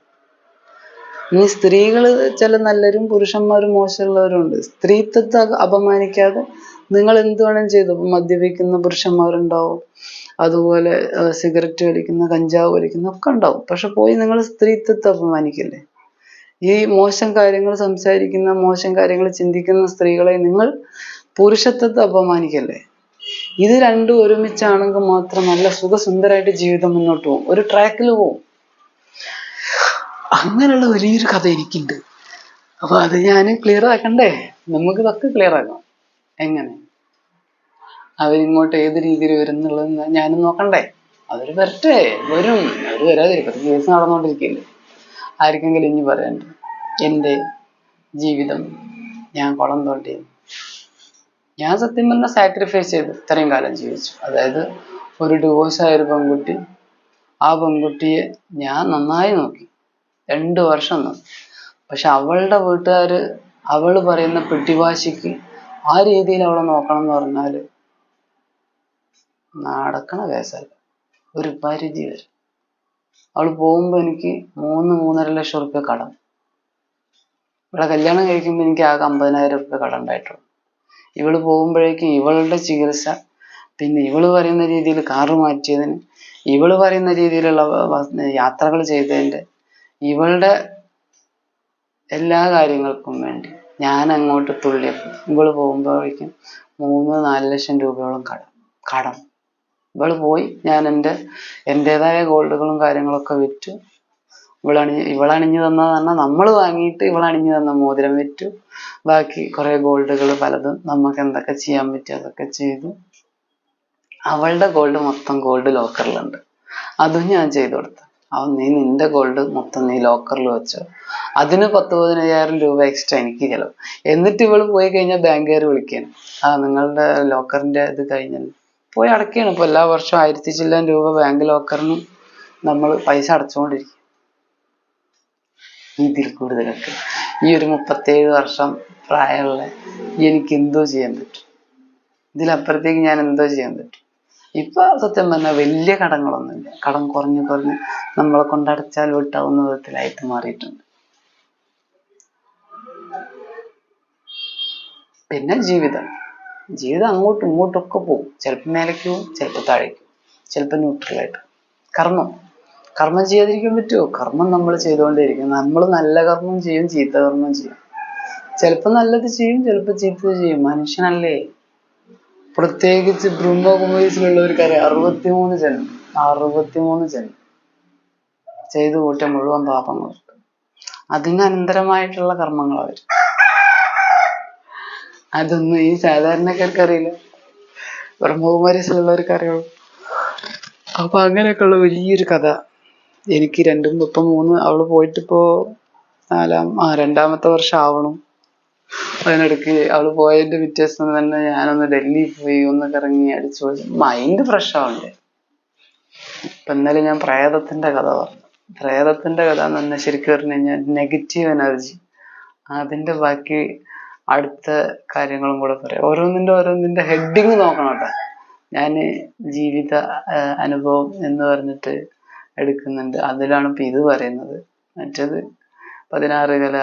ഇനി സ്ത്രീകള് ചില നല്ലവരും പുരുഷന്മാരും മോശമുള്ളവരും ഉണ്ട്. സ്ത്രീത്വത്തെ അപമാനിക്കാതെ നിങ്ങൾ എന്ത് വേണേലും ചെയ്തു. മദ്യപിക്കുന്ന പുരുഷന്മാരുണ്ടാവും, അതുപോലെ സിഗരറ്റ് വലിക്കുന്ന, കഞ്ചാവ് വലിക്കുന്ന ഒക്കെ ഉണ്ടാവും. പക്ഷെ പോയി നിങ്ങൾ സ്ത്രീത്വത്തെ അപമാനിക്കല്ലേ. ഈ മോശം കാര്യങ്ങൾ സംസാരിക്കുന്ന, മോശം കാര്യങ്ങൾ ചിന്തിക്കുന്ന സ്ത്രീകളെ നിങ്ങൾ പുരുഷത്വത്തെ അപമാനിക്കല്ലേ. ഇത് രണ്ടും ഒരുമിച്ചാണെങ്കിൽ മാത്രം നല്ല സുഖസുന്ദരമായിട്ട് ജീവിതം മുന്നോട്ട് പോകും, ഒരു ട്രാക്കിൽ പോകും. അങ്ങനെയുള്ള വലിയൊരു കഥ എനിക്കുണ്ട്. അപ്പൊ അത് ഞാൻ ക്ലിയർ ആക്കണ്ടേ? നമുക്ക് ഇതൊക്കെ ക്ലിയർ ആക്കാം. എങ്ങനെ അവരിങ്ങോട്ട് ഏത് രീതിയിൽ വരുന്നുള്ളത് ഞാനും നോക്കണ്ടേ? അവര് വരട്ടെ, അവർ വരാതിരിക്കും. കേസ് നടന്നുകൊണ്ടിരിക്കില്ലേ. ആർക്കെങ്കിലും ഇനി പറയണ്ട എൻ്റെ ജീവിതം ഞാൻ കുളം തോണ്ടി. ഞാൻ സത്യം പറഞ്ഞാൽ സാക്രിഫൈസ് ചെയ്ത് ഇത്രയും കാലം ജീവിച്ചു. അതായത് ഒരു ഡിവോഴ്സ് ആയ ഒരു പെൺകുട്ടി, ആ പെൺകുട്ടിയെ ഞാൻ നന്നായി നോക്കി, 2 വർഷം നോക്കി. പക്ഷെ അവളുടെ വീട്ടുകാര് അവള് പറയുന്ന പിടിവാശിക്ക് ആ രീതിയിൽ അവളെ നോക്കണം എന്ന് പറഞ്ഞാല് നടക്കണ കേസല്ല. ഒരു പരിധി വരെ അവള് പോകുമ്പോ എനിക്ക് 3-3.5 ലക്ഷം റുപ്യ കടം. ഇവിടെ കല്യാണം കഴിക്കുമ്പോ എനിക്ക് ആകെ 50,000 റുപ്യ കടം ഉണ്ടായിട്ടുള്ളൂ. ഇവള് പോകുമ്പോഴേക്കും ഇവളുടെ ചികിത്സ, പിന്നെ ഇവള് പറയുന്ന രീതിയിൽ കാറ് മാറ്റിയതിന്, ഇവള് പറയുന്ന രീതിയിലുള്ള യാത്രകൾ ചെയ്തതിന്റെ, ഇവളുടെ എല്ലാ കാര്യങ്ങൾക്കും വേണ്ടി ഞാൻ അങ്ങോട്ട് തുള്ളിയപ്പോൾ ഇവള് പോകുമ്പോഴേക്കും 3-4 ലക്ഷം രൂപയോളം കടം. ഇവള് പോയി, ഞാൻ എന്റേതായ ഗോൾഡുകളും കാര്യങ്ങളൊക്കെ വിറ്റു. ഇവളണിഞ്ഞു തന്നതാണ്, നമ്മൾ വാങ്ങിയിട്ട് ഇവളണിഞ്ഞു തന്ന മോതിരം വിറ്റു. ബാക്കി കുറെ ഗോൾഡുകൾ പലതും നമുക്ക് എന്തൊക്കെ ചെയ്യാൻ പറ്റും അതൊക്കെ ചെയ്തു. അവളുടെ മൊത്തം ഗോൾഡ് ലോക്കറിലുണ്ട്. അതും ഞാൻ ചെയ്തു കൊടുത്തു. നീ നിന്റെ ഗോൾഡ് മൊത്തം നീ ലോക്കറിൽ വെച്ചോ, അതിന് 10-15,000 രൂപ എക്സ്ട്രാ എനിക്ക് ചെലവ്. എന്നിട്ട് ഇവള് പോയി കഴിഞ്ഞാൽ ബാങ്കുകാർ വിളിക്കാണ്, നിങ്ങളുടെ ലോക്കറിന്റെ ഇത് കഴിഞ്ഞല്ലോ, പോയി അടയ്ക്കാണ്. ഇപ്പൊ എല്ലാ വർഷവും 1000 ചില്ലാൻ രൂപ ബാങ്ക് ലോക്കറിന് നമ്മൾ പൈസ അടച്ചുകൊണ്ടിരിക്കും. ഇതിൽ കൂടുതലൊക്കെ ഈ ഒരു 37 വർഷം പ്രായമുള്ള എനിക്ക് എന്തോ ചെയ്യാൻ പറ്റും? ഇതിലപ്പുറത്തേക്ക് ഞാൻ എന്തോ ചെയ്യാൻ പറ്റും? ഇപ്പൊ സത്യം പറഞ്ഞാൽ വലിയ കടങ്ങളൊന്നുമില്ല. കടം കുറഞ്ഞ് നമ്മളെ കൊണ്ടടച്ചാൽ വിട്ടാവുന്ന വിധത്തിലായിട്ട് മാറിയിട്ടുണ്ട്. പിന്നെ ജീവിതം അങ്ങോട്ടും ഇങ്ങോട്ടൊക്കെ പോകും. ചിലപ്പോൾ മേലേക്ക് പോകും, ചിലപ്പോൾ താഴേക്ക് പോകും, ചിലപ്പോൾ ന്യൂട്രലായിട്ട്. കർമ്മം ചെയ്യാതിരിക്കാൻ പറ്റുമോ? കർമ്മം നമ്മൾ ചെയ്തുകൊണ്ടേയിരിക്കും. നമ്മൾ നല്ല കർമ്മം ചെയ്യും, ചീത്ത കർമ്മം ചെയ്യും. ചിലപ്പോൾ നല്ലത് ചെയ്യും, ചിലപ്പോൾ ചീത്തത് ചെയ്യും. മനുഷ്യനല്ലേ? പ്രത്യേകിച്ച് ബ്രഹ്മകുമാരീസിലുള്ളവർക്കറിയാം 63 ജന്മം ചെയ്തു കൂട്ടിയ മുഴുവൻ പാപങ്ങൾ. അതിന് അനന്തരമായിട്ടുള്ള കർമ്മങ്ങൾ അവർ. അതൊന്നും ഈ സാധാരണക്കാർക്ക് അറിയില്ല, ബ്രഹ്മകുമാരീസിലുള്ളവർക്ക് അറിയുള്ളൂ. അപ്പൊ അങ്ങനെയൊക്കെയുള്ള വലിയൊരു കഥ എനിക്ക് 3 അവള് പോയിട്ടിപ്പോ 2ാമത്തെ വർഷം ആവണം. അതിനിടയ്ക്ക് അവള് പോയതിന്റെ വ്യത്യാസം തന്നെ ഞാനൊന്ന് ഡൽഹി പോയി ഒന്ന് കറങ്ങി അടിച്ചു, മൈൻഡ് ഫ്രഷ് ആവണ്ടേ. ഇപ്പൊ ഇന്നലെ ഞാൻ പ്രേതത്തിന്റെ കഥ പറഞ്ഞു. പ്രേതത്തിന്റെ കഥ എന്ന് പറഞ്ഞാൽ ശരിക്കും പറഞ്ഞു കഴിഞ്ഞാൽ നെഗറ്റീവ് എനർജി. അതിന്റെ ബാക്കി അടുത്ത കാര്യങ്ങളും കൂടെ പറയാം. ഓരോന്നിന്റെ ഹെഡിങ് നോക്കണം കേട്ടോ. ഞാന് ജീവിത അനുഭവം എന്ന് പറഞ്ഞിട്ട് എടുക്കുന്നുണ്ട്. അതിലാണ് ഇപ്പൊ ഇത് പറയുന്നത്. മറ്റേത് 16 കല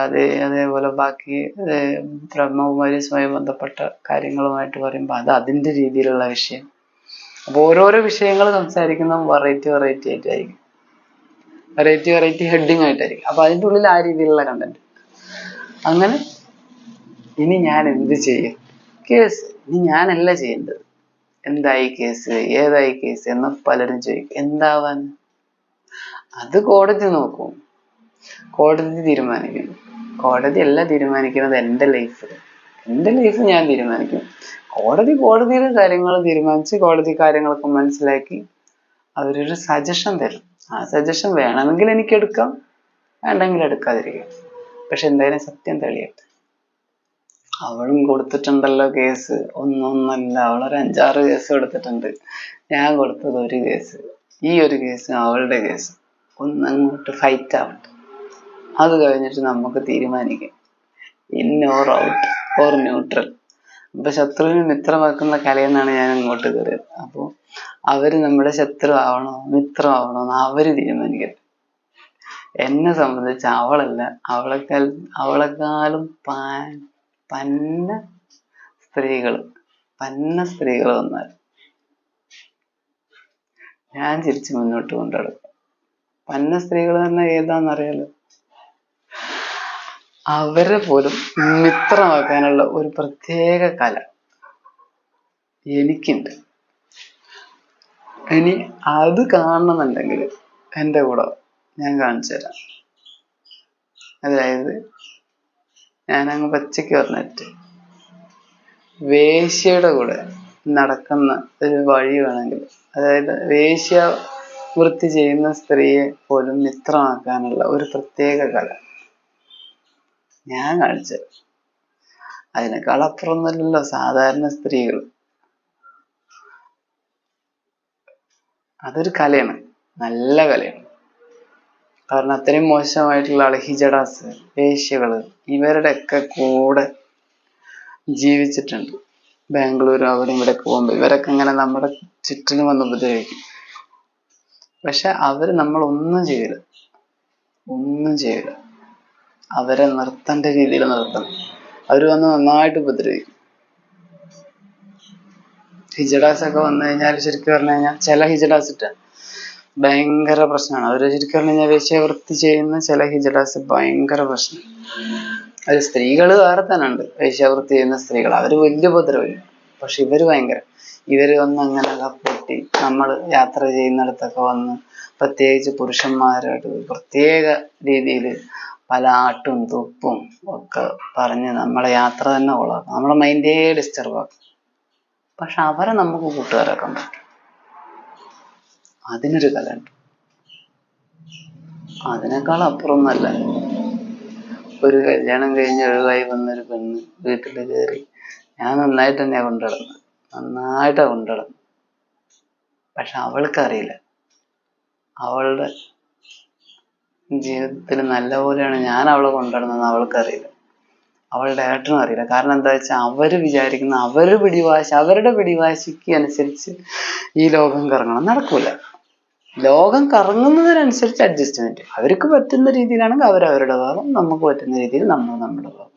അതേപോലെ ബാക്കി ബ്രഹ്മകുമാരീസുമായി ബന്ധപ്പെട്ട കാര്യങ്ങളുമായിട്ട് പറയുമ്പോൾ അത് അതിന്റെ രീതിയിലുള്ള വിഷയം. അപ്പൊ ഓരോരോ വിഷയങ്ങൾ സംസാരിക്കുന്ന വെറൈറ്റി ആയിട്ടായിരിക്കും, വെറൈറ്റി ഹെഡിങ് ആയിട്ടായിരിക്കും. അപ്പൊ അതിൻ്റെ ഉള്ളിൽ ആ രീതിയിലുള്ള കണ്ടന്റ്. അങ്ങനെ ഇനി ഞാൻ എന്ത് ചെയ്യും? കേസ് ഇനി ഞാനല്ല ചെയ്യേണ്ടത്. എന്തായി കേസ്, ഏതായി കേസ് എന്ന് പലരും ചോദിക്കും. എന്താവാൻ? അത് കോടതി നോക്കും, കോടതി തീരുമാനിക്കും. കോടതി അല്ല തീരുമാനിക്കുന്നത്, എൻ്റെ ലൈഫ് ഞാൻ തീരുമാനിക്കും. കോടതിയുടെ കാര്യങ്ങൾ തീരുമാനിച്ച് കോടതി കാര്യങ്ങളൊക്കെ മനസ്സിലാക്കി അവരൊരു സജഷൻ തരും. ആ സജഷൻ വേണമെങ്കിൽ എനിക്ക് എടുക്കാം, വേണ്ടെങ്കിൽ എടുക്കാതിരിക്കാം. പക്ഷെ എന്തായാലും സത്യം തെളിയട്ടെ. അവളും കൊടുത്തിട്ടുണ്ടല്ലോ കേസ്, ഒന്നല്ല, അവളൊരു 5-6 കേസ് കൊടുത്തിട്ടുണ്ട്. ഞാൻ കൊടുത്തത് ഒരു കേസ്. ഈ ഒരു കേസ് അവളുടെ കേസ് ഒന്നങ്ങോട്ട് ഫൈറ്റ് ആവട്ടെ. അത് കഴിഞ്ഞിട്ട് നമുക്ക് തീരുമാനിക്കാം in or out or neutral. അപ്പൊ ശത്രുവിനെ മിത്രമാക്കുന്ന കലയെന്നാണ് ഞാൻ അങ്ങോട്ട് കയറിയത്. അപ്പൊ അവര് നമ്മുടെ ശത്രു ആവണോ മിത്രമാവണോ എന്ന് അവര് തീരുമാനിക്കട്ടെ. എന്നെ സംബന്ധിച്ച് അവളല്ല, അവളെക്കാളും പന്ന സ്ത്രീകൾ വന്നാൽ ഞാൻ ചിരിച്ച് മുന്നോട്ട് കൊണ്ടുനടക്കും. പന്ന സ്ത്രീകൾ തന്നെ ഏതാന്നറിയാലോ. അവരെ പോലും മിത്രമാക്കാനുള്ള ഒരു പ്രത്യേക കല എനിക്കുണ്ട്. ഇനി അത് കാണണമെന്നുണ്ടെങ്കിൽ എൻ്റെ കൂടെ ഞാൻ കാണിച്ചു തരാം. അതായത് ഞാനങ്ങ് പച്ചയ്ക്ക് പറഞ്ഞിട്ട്, വേശ്യയുടെ കൂടെ നടക്കുന്ന ഒരു വഴി വേണമെങ്കിൽ, അതായത് വേശ്യ വൃത്തി ചെയ്യുന്ന സ്ത്രീയെ പോലും മിത്രമാക്കാനുള്ള ഒരു പ്രത്യേക കല ഞാൻ കാണിച്ചത്. അതിനേക്കാൾ അപ്പുറമൊന്നുമല്ലല്ലോ സാധാരണ സ്ത്രീകൾ. അതൊരു കലയാണ്, നല്ല കലയാണ്. കാരണം അത്രയും മോശമായിട്ടുള്ള ആള് ഹിജഡാസ്, വേശ്യകള്, ഇവരുടെയൊക്കെ കൂടെ ജീവിച്ചിട്ടുണ്ട്. ബാംഗ്ലൂർ അവിടെ ഇവിടെയൊക്കെ പോകുമ്പോൾ ഇവരൊക്കെ ഇങ്ങനെ നമ്മുടെ ചുറ്റിനും വന്ന് ഉപദ്രവിക്കും. പക്ഷെ അവര് നമ്മളൊന്നും ചെയ്യില്ല, ഒന്നും ചെയ്യില്ല. അവരെ നിർത്തേണ്ട രീതിയിൽ നിർത്തണം. അവര് വന്ന് നന്നായിട്ട് ഉപദ്രവിക്കും. ഹിജഡാസ് ഒക്കെ വന്നു കഴിഞ്ഞാൽ ശരിക്കും പറഞ്ഞു കഴിഞ്ഞാൽ ചില ഹിജഡാസിട്ട് ഭയങ്കര പ്രശ്നമാണ്. അവര് ശരിക്കും പറഞ്ഞു കഴിഞ്ഞാൽ വേശ്യാവൃത്തി ചെയ്യുന്ന ചില ഹിജഡാസ് ഭയങ്കര പ്രശ്നം. അത് സ്ത്രീകള് വേറെ തന്നെ ഉണ്ട്, വേശ്യാവൃത്തി ചെയ്യുന്ന സ്ത്രീകൾ, അവര് വലിയ ഉപദ്രവമില്ല. പക്ഷെ ഇവര് ഭയങ്കര, ഇവര് വന്ന് അങ്ങനെ കപ്പറ്റി നമ്മള് യാത്ര ചെയ്യുന്നിടത്തൊക്കെ വന്ന്, പ്രത്യേകിച്ച് പുരുഷന്മാരായിട്ട് പ്രത്യേക രീതിയിൽ പല ആട്ടും തുപ്പും ഒക്കെ പറഞ്ഞ് നമ്മളെ യാത്ര തന്നെ കൊള്ളാക്കും, നമ്മളെ മൈൻഡേ ഡിസ്റ്റർബ് ആക്കും. പക്ഷെ അവരെ നമുക്ക് കൂട്ടുകാരാക്കാൻ പറ്റും. അതിനൊരു കലയുണ്ട്. അതിനേക്കാൾ അപ്പുറം നല്ല ഒരു കല്യാണം കഴിഞ്ഞ് ഒഴിവായി വന്നൊരു പെണ്ണ് വീട്ടിൽ കയറി, ഞാൻ നന്നായിട്ട് തന്നെയാ കൊണ്ടുനടന്നത്, നന്നായിട്ടാ കൊണ്ടുനടന്നത്. പക്ഷെ അവൾക്കറിയില്ല അവളുടെ ജീവിതത്തിൽ നല്ല പോലെയാണ് ഞാൻ അവളെ കൊണ്ടുനടന്നതെന്ന് അവൾക്കറിയില്ല, അവളുടെ ഏട്ടനും അറിയില്ല. കാരണം എന്താ വെച്ചാൽ അവര് വിചാരിക്കുന്ന, അവരുടെ പിടിവാശിക്ക് അനുസരിച്ച് ഈ ലോകം കറങ്ങണം, നടക്കൂല. ലോകം കറങ്ങുന്നതിനനുസരിച്ച് അഡ്ജസ്റ്റ്മെന്റ്, അവർക്ക് പറ്റുന്ന രീതിയിലാണെങ്കിൽ അവരവരുടെ ഭാഗം, നമുക്ക് പറ്റുന്ന രീതിയിൽ നമ്മൾ നമ്മുടെ ഭാഗം,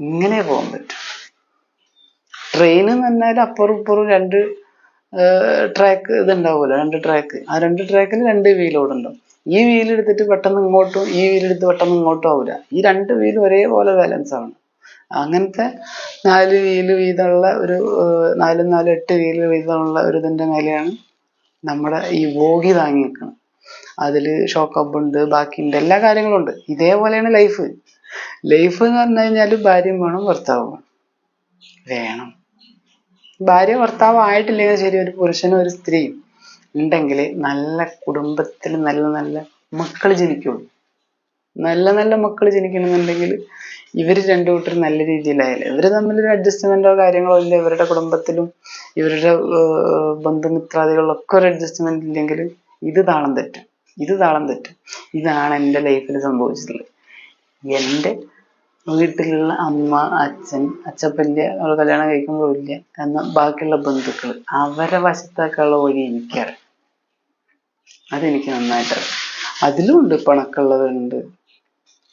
ഇങ്ങനെ പോകാൻ പറ്റും. ട്രെയിൻ എന്ന് പറഞ്ഞാൽ അപ്പുറം ഇപ്പുറം രണ്ട് ട്രാക്ക് ഇതുണ്ടാവുമല്ലോ, രണ്ട് ട്രാക്ക്. ആ രണ്ട് ട്രാക്കിൽ രണ്ട് വീലോട് ഉണ്ടാവും. ഈ വീലെടുത്തിട്ട് പെട്ടെന്ന് ഇങ്ങോട്ടും ഈ വീലെടുത്ത് പെട്ടെന്ന് ഇങ്ങോട്ടും ആവില്ല. ഈ രണ്ട് വീലും ഒരേപോലെ ബാലൻസ് ആണ്. അങ്ങനത്തെ 4 വീല് വീതമുള്ള ഒരു 4 4 8 വീല് വീതമുള്ള ഒരു ഇതിന്റെ മേലെയാണ് നമ്മുടെ ഈ ബോഗി താങ്ങി നിൽക്കണം. അതില് ഷോക്ക് ഉണ്ട്, ബാക്കിയുണ്ട്, എല്ലാ കാര്യങ്ങളും ഉണ്ട്. ഇതേപോലെയാണ് ലൈഫ്. ലൈഫ് എന്ന് പറഞ്ഞു കഴിഞ്ഞാൽ ഭാര്യയും വേണം, ഭർത്താവും വേണം. ഭാര്യ ഭർത്താവ് ആയിട്ടില്ലെങ്കിൽ ശരി, ഒരു പുരുഷനും ഒരു സ്ത്രീയും ഉണ്ടെങ്കിൽ നല്ല കുടുംബത്തിൽ നല്ല നല്ല മക്കൾ ജനിക്കുള്ളൂ. നല്ല നല്ല മക്കൾ ജനിക്കണമെന്നുണ്ടെങ്കിൽ ഇവര് രണ്ടു കൂട്ടരും നല്ല രീതിയിലായാലും, ഇവര് തമ്മിലൊരു അഡ്ജസ്റ്റ്മെന്റോ കാര്യങ്ങളോ ഇല്ല, ഇവരുടെ കുടുംബത്തിലും ഇവരുടെ ബന്ധുമിത്രാദികളിലൊക്കെ ഒരു അഡ്ജസ്റ്റ്മെന്റ് ഇല്ലെങ്കിൽ ഇത് താളം തെറ്റും, ഇത് താളം തെറ്റും. ഇതാണ് എൻ്റെ ലൈഫിൽ സംഭവിച്ചിട്ടുള്ളത്. എൻ്റെ വീട്ടിലുള്ള അമ്മ, അച്ഛൻ, അച്ഛപ്പല്യ അവൾ കല്യാണം കഴിക്കുമ്പോൾ ഇല്ല, എന്നാൽ ബാക്കിയുള്ള ബന്ധുക്കൾ അവരെ വശത്തേക്കുള്ള വഴി എനിക്കറിയാം, അതെനിക്ക് നന്നായിട്ടറിയാം. അതിലും ഉണ്ട് പണക്കുള്ളവരുണ്ട്,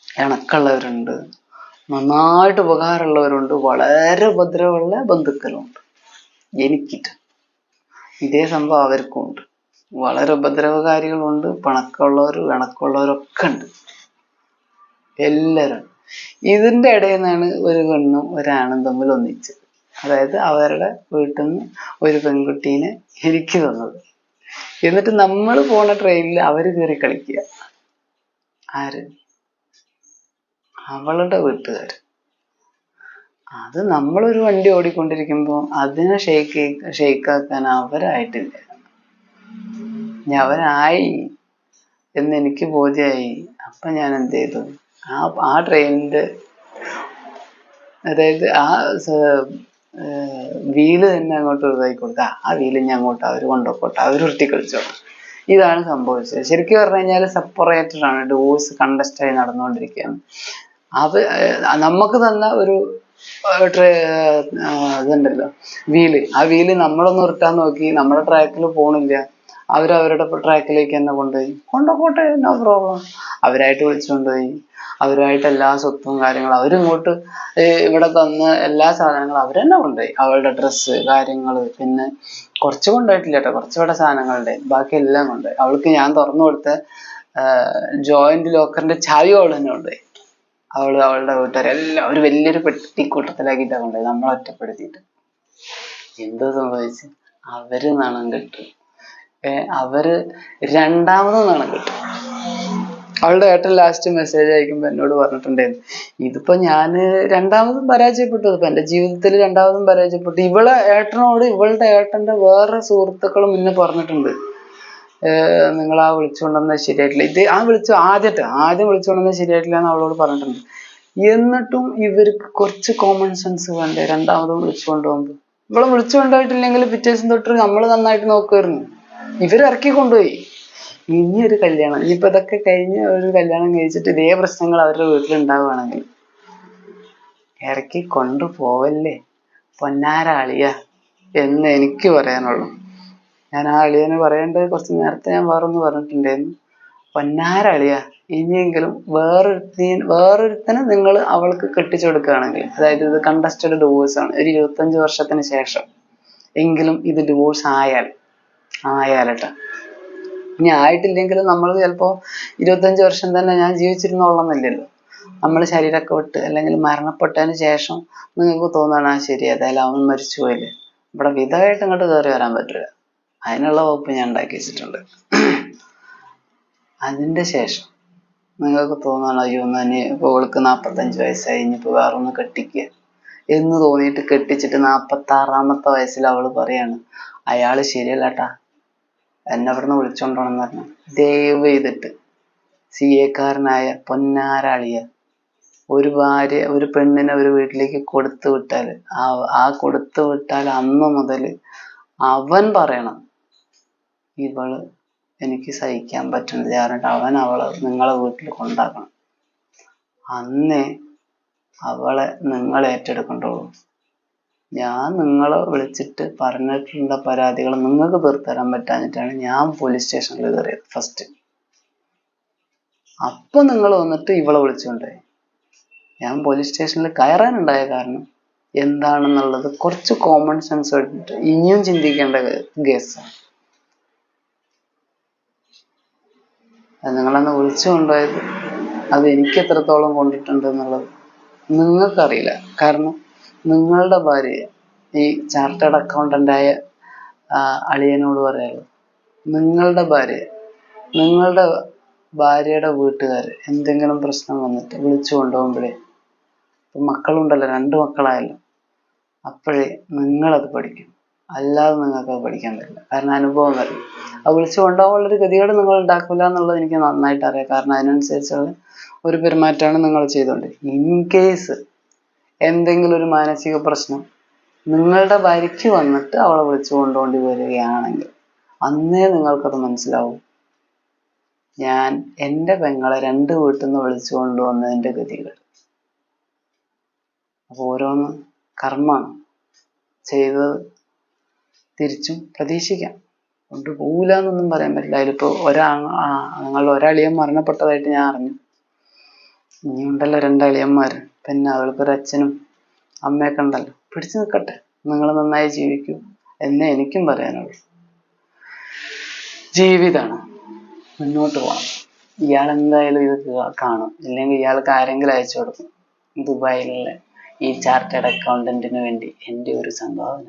ഇണക്കുള്ളവരുണ്ട്, നന്നായിട്ട് ഉപകാരമുള്ളവരുണ്ട്, വളരെ ഉപദ്രവമുള്ള ബന്ധുക്കളുണ്ട്. എനിക്കിട്ട് ഇതേ സംഭവം അവർക്കും ഉണ്ട്. വളരെ ഉപദ്രവകാരികളുണ്ട്, പണക്കമുള്ളവരും ഇണക്കമുള്ളവരൊക്കെ ഉണ്ട്, എല്ലാവരും. ഇതിന്റെ ഇടയിൽ നിന്നാണ് ഒരു പെണ്ണും ഒരാണും തമ്മിൽ ഒന്നിച്ചത്. അതായത് അവരുടെ വീട്ടിൽ നിന്ന് ഒരു പെൺകുട്ടീനെ എനിക്ക് തന്നത്. എന്നിട്ട് നമ്മൾ പോണ ട്രെയിനിൽ അവര് കയറി കളിക്കുക. ആര്? അവളുടെ വീട്ടുകാർ. അത് നമ്മളൊരു വണ്ടി ഓടിക്കൊണ്ടിരിക്കുമ്പോൾ അതിനെ ഷെയ്ക്കാക്കാൻ അവരായിട്ടില്ല. അവരായി എന്ന് എനിക്ക് ബോധ്യമായി. അപ്പൊ ഞാൻ എന്ത് ചെയ്തു, ആ ട്രെയിനിന്റെ, അതായത് ആ വീല് തന്നെ അങ്ങോട്ട് ഒഴിവാക്കി കൊടുത്താ, ആ വീല് ഞാൻ അങ്ങോട്ട് അവർ കൊണ്ടുപോട്ടെ, അവർ ഉരുട്ടി കളിച്ചോട്ടെ. ഇതാണ് സംഭവിച്ചത്. ശരിക്കും പറഞ്ഞു കഴിഞ്ഞാൽ സെപ്പറേറ്റഡ് ആണ്, ഡിവോഴ്സ് കണ്ടസ്റ്റായി നടന്നുകൊണ്ടിരിക്കുകയാണ്. നമുക്ക് തന്ന ഒരു ഇതുണ്ടല്ലോ വീല്, ആ വീല് നമ്മളൊന്ന് ഉരുട്ടാൻ നോക്കി, നമ്മുടെ ട്രാക്കിൽ പോണില്ല, അവരവരുടെ ട്രാക്കിലേക്ക് തന്നെ കൊണ്ടുപോട്ടെ, നോ പ്രോബ്ലം. അവരായിട്ട് വിളിച്ചുകൊണ്ടുപോയി, അവരുമായിട്ട് എല്ലാ സ്വത്തും കാര്യങ്ങളും അവരിങ്ങോട്ട് ഇവിടെ തന്ന എല്ലാ സാധനങ്ങളും അവർ തന്നെ കൊണ്ടുപോയി. അവളുടെ ഡ്രസ്സ് കാര്യങ്ങൾ, പിന്നെ കുറച്ച് കൊണ്ടുപോയിട്ടില്ല കേട്ടോ, കുറച്ചുകൂടെ സാധനങ്ങളുടെ ബാക്കി എല്ലാം കൊണ്ടുപോയി. അവൾക്ക് ഞാൻ തുറന്നു കൊടുത്ത ജോയിന്റ് ലോക്കറിന്റെ ചാവി അവൾ തന്നെ കൊണ്ടുപോയി. അവളുടെ വീട്ടുകാരെല്ലാം ഒരു വലിയൊരു പെട്ടിക്കൂട്ടത്തിലാക്കിയിട്ടാണ് കൊണ്ടുപോയി, നമ്മളെ ഒറ്റപ്പെടുത്തിയിട്ട്. എന്തോ സംഭവിച്ചു, അവര് നാണം കെട്ടു. അവര് രണ്ടാമത് നാണം കെട്ടു. അവളുടെ ഏട്ടൻ ലാസ്റ്റ് മെസ്സേജ് അയക്കുമ്പോ എന്നോട് പറഞ്ഞിട്ടുണ്ടായിരുന്നു, ഇതിപ്പോ ഞാന് രണ്ടാമതും പരാജയപ്പെട്ടു, ഇപ്പൊ എന്റെ ജീവിതത്തിൽ രണ്ടാമതും പരാജയപ്പെട്ടു. ഇവളുടെ ഏട്ടന്റെ വേറെ സുഹൃത്തുക്കളും മുന്നേ പറഞ്ഞിട്ടുണ്ട്, നിങ്ങൾ ആ വിളിച്ചുകൊണ്ടുവന്നത് ശരിയായിട്ടില്ല, ഇത് ആദ്യം വിളിച്ചുകൊണ്ടുവന്നത് ശരിയായിട്ടില്ല എന്ന് അവളോട് പറഞ്ഞിട്ടുണ്ട്. എന്നിട്ടും ഇവർക്ക് കുറച്ച് കോമൺ സെൻസ് വേണ്ടേ രണ്ടാമതും വിളിച്ചുകൊണ്ടുപോകുമ്പോ? ഇവളെ വിളിച്ചുകൊണ്ടുപോയിട്ടില്ലെങ്കിൽ പിറ്റേ ദിവസം തൊട്ട് നമ്മൾ നന്നായിട്ട് നോക്കുമായിരുന്നു. ഇവരിറക്കി കൊണ്ടുപോയി. ഇനി ഒരു കല്യാണം, ഇനിയിപ്പോ ഇതൊക്കെ കഴിഞ്ഞ് ഒരു കല്യാണം കഴിച്ചിട്ട് ഇതേ പ്രശ്നങ്ങൾ അവരുടെ വീട്ടിലുണ്ടാവുകയാണെങ്കിൽ ഇറക്കി കൊണ്ടുപോവല്ലേ പൊന്നാരാളിയ എന്ന് എനിക്ക് പറയാനുള്ളൂ. ഞാൻ ആ അളിയന് പറയേണ്ടത് കുറച്ച് നേരത്തെ ഞാൻ വേറൊന്ന് പറഞ്ഞിട്ടുണ്ടായിരുന്നു. പൊന്നാര അളിയ, ഇനിയെങ്കിലും വേറൊരുത്തനെ നിങ്ങൾ അവൾക്ക് കെട്ടിച്ചു കൊടുക്കുകയാണെങ്കിൽ, അതായത് ഇത് കണ്ടസ്റ്റഡ് ഡിവോഴ്സ് ആണ്, ഒരു 25 വർഷത്തിന് ശേഷം എങ്കിലും ഇത് ഡിവോഴ്സ് ആയാലട്ടെ. ഇനി ആയിട്ടില്ലെങ്കിലും നമ്മൾ ചിലപ്പോൾ 25 വർഷം തന്നെ ഞാൻ ജീവിച്ചിരുന്നോളന്നില്ലല്ലോ. നമ്മൾ ശരീരമൊക്കെ വിട്ട് അല്ലെങ്കിൽ മരണപ്പെട്ടതിന് ശേഷം നിങ്ങൾക്ക് തോന്നുകയാണ് ആ ശരി ഏതായാലും അവൻ മരിച്ചു പോയില്ലേ, ഇവിടെ വിധമായിട്ട് ഇങ്ങോട്ട് കയറി വരാൻ പറ്റില്ല, അതിനുള്ള വകുപ്പ് ഞാൻ ഉണ്ടാക്കി വെച്ചിട്ടുണ്ട്. അതിൻ്റെ ശേഷം നിങ്ങൾക്ക് തോന്നുകയാണ് അയ്യോ എന്നാ ഇപ്പോൾ അവൾക്ക് 45 വയസ്സായി, ഇനിയിപ്പോൾ വേറൊന്ന് കെട്ടിക്കുക എന്ന് തോന്നിയിട്ട് കെട്ടിച്ചിട്ട് 46ാമത്തെ വയസ്സിൽ അവൾ പറയാണ് അയാൾ ശരിയല്ലാട്ടാ, എന്നെ ഇവിടുന്ന് വിളിച്ചോണ്ടോണെന്ന് പറഞ്ഞു. ദയവ് ചെയ്തിട്ട് CA-കാരനായ പൊന്നാരാളിയ, ഒരു പെണ്ണിനെ ഒരു വീട്ടിലേക്ക് കൊടുത്തു വിട്ടാൽ ആ കൊടുത്തു വിട്ടാൽ അന്ന് മുതൽ അവൻ പറയണം ഇവള് എനിക്ക് സഹിക്കാൻ പറ്റുന്നില്ല പറഞ്ഞിട്ട് അവളെ നിങ്ങളെ വീട്ടിൽ കൊണ്ടാക്കണം. അന്നേ അവളെ നിങ്ങൾ ഏറ്റെടുക്കണ്ടുള്ളൂ. ഞാൻ നിങ്ങളെ വിളിച്ചിട്ട് പറഞ്ഞിട്ടുള്ള പരാതികൾ നിങ്ങൾക്ക് തീർത്തരാൻ പറ്റാഞ്ഞിട്ടാണ് ഞാൻ പോലീസ് സ്റ്റേഷനിൽ കയറിയത് ഫസ്റ്റ്. അപ്പൊ നിങ്ങൾ വന്നിട്ട് ഇവളെ വിളിച്ചുകൊണ്ടായി. ഞാൻ പോലീസ് സ്റ്റേഷനിൽ കയറാനുണ്ടായ കാരണം എന്താണെന്നുള്ളത് കുറച്ച് കോമൺ സെൻസ് എടുത്തിട്ട് ഇനിയും ചിന്തിക്കേണ്ട കേസാണ്. നിങ്ങളെന്നെ വിളിച്ചു കൊണ്ടുപോയത് അത് എനിക്ക് എത്രത്തോളം കൊണ്ടിട്ടുണ്ട് എന്നുള്ളത് നിങ്ങൾക്കറിയില്ല. കാരണം നിങ്ങളുടെ ഭാര്യ, ഈ ചാർട്ടേഡ് അക്കൗണ്ടൻ്റായ അളിയനോട് പറയാലോ, നിങ്ങളുടെ ഭാര്യയുടെ വീട്ടുകാർ എന്തെങ്കിലും പ്രശ്നം വന്നിട്ട് വിളിച്ചു കൊണ്ടുപോകുമ്പോഴേ, ഇപ്പം മക്കളുണ്ടല്ലോ, 2 മക്കളായല്ലോ, അപ്പോഴേ നിങ്ങളത് പഠിക്കും. അല്ലാതെ നിങ്ങൾക്ക് പഠിക്കാൻ പറ്റില്ല. കാരണം അനുഭവം വരും. അത് വിളിച്ചു കൊണ്ടുപോകാനുള്ളൊരു ഗതികേട് നിങ്ങൾ ഉണ്ടാക്കില്ല എന്നുള്ളത് എനിക്ക് നന്നായിട്ട് അറിയാം. കാരണം അതിനനുസരിച്ചുള്ള ഒരു പെരുമാറ്റമാണ് നിങ്ങൾ ചെയ്തുകൊണ്ട്. ഇൻ കേസ് എന്തെങ്കിലും ഒരു മാനസിക പ്രശ്നം നിങ്ങളുടെ ഭാര്യയ്ക്ക് വന്നിട്ട് അവളെ വിളിച്ചു കൊണ്ടുപോണ്ടി വരികയാണെങ്കിൽ അന്നേ നിങ്ങൾക്കത് മനസ്സിലാവും ഞാൻ എൻ്റെ പെങ്ങളെ 2 വീട്ടിൽ നിന്ന് വിളിച്ചു കൊണ്ടുവന്നതിൻ്റെ ഗതികൾ. അപ്പോൾ ഓരോന്ന് കർമ്മമാണ്, ചെയ്തത് തിരിച്ചും പ്രതീക്ഷിക്കാം. കൊണ്ടുപോകില്ല എന്നൊന്നും പറയാൻ പറ്റില്ല. അതിലിപ്പോൾ ഞങ്ങൾ ഒരളിയൻ മരണപ്പെട്ടതായിട്ട് ഞാൻ അറിഞ്ഞു. ഇനിയുണ്ടല്ലോ 2 അളിയന്മാർ, പിന്നെ അവൾക്കൊരു അച്ഛനും അമ്മയൊക്കെ ഉണ്ടല്ലോ. പിടിച്ചു നിൽക്കട്ടെ, നിങ്ങൾ നന്നായി ജീവിക്കൂ എന്നേ എനിക്കും പറയാനുള്ളൂ. ജീവിതമാണ്, മുന്നോട്ട് പോകണം. ഇയാൾ എന്തായാലും ഇത് കാണും, ഇല്ലെങ്കിൽ ഇയാൾക്ക് ആരെങ്കിലും അയച്ചു കൊടുക്കും. ദുബായിലുള്ള ഈ ചാർട്ടേഡ് അക്കൗണ്ടന്റിന് വേണ്ടി എൻ്റെ ഒരു സംഭാവന.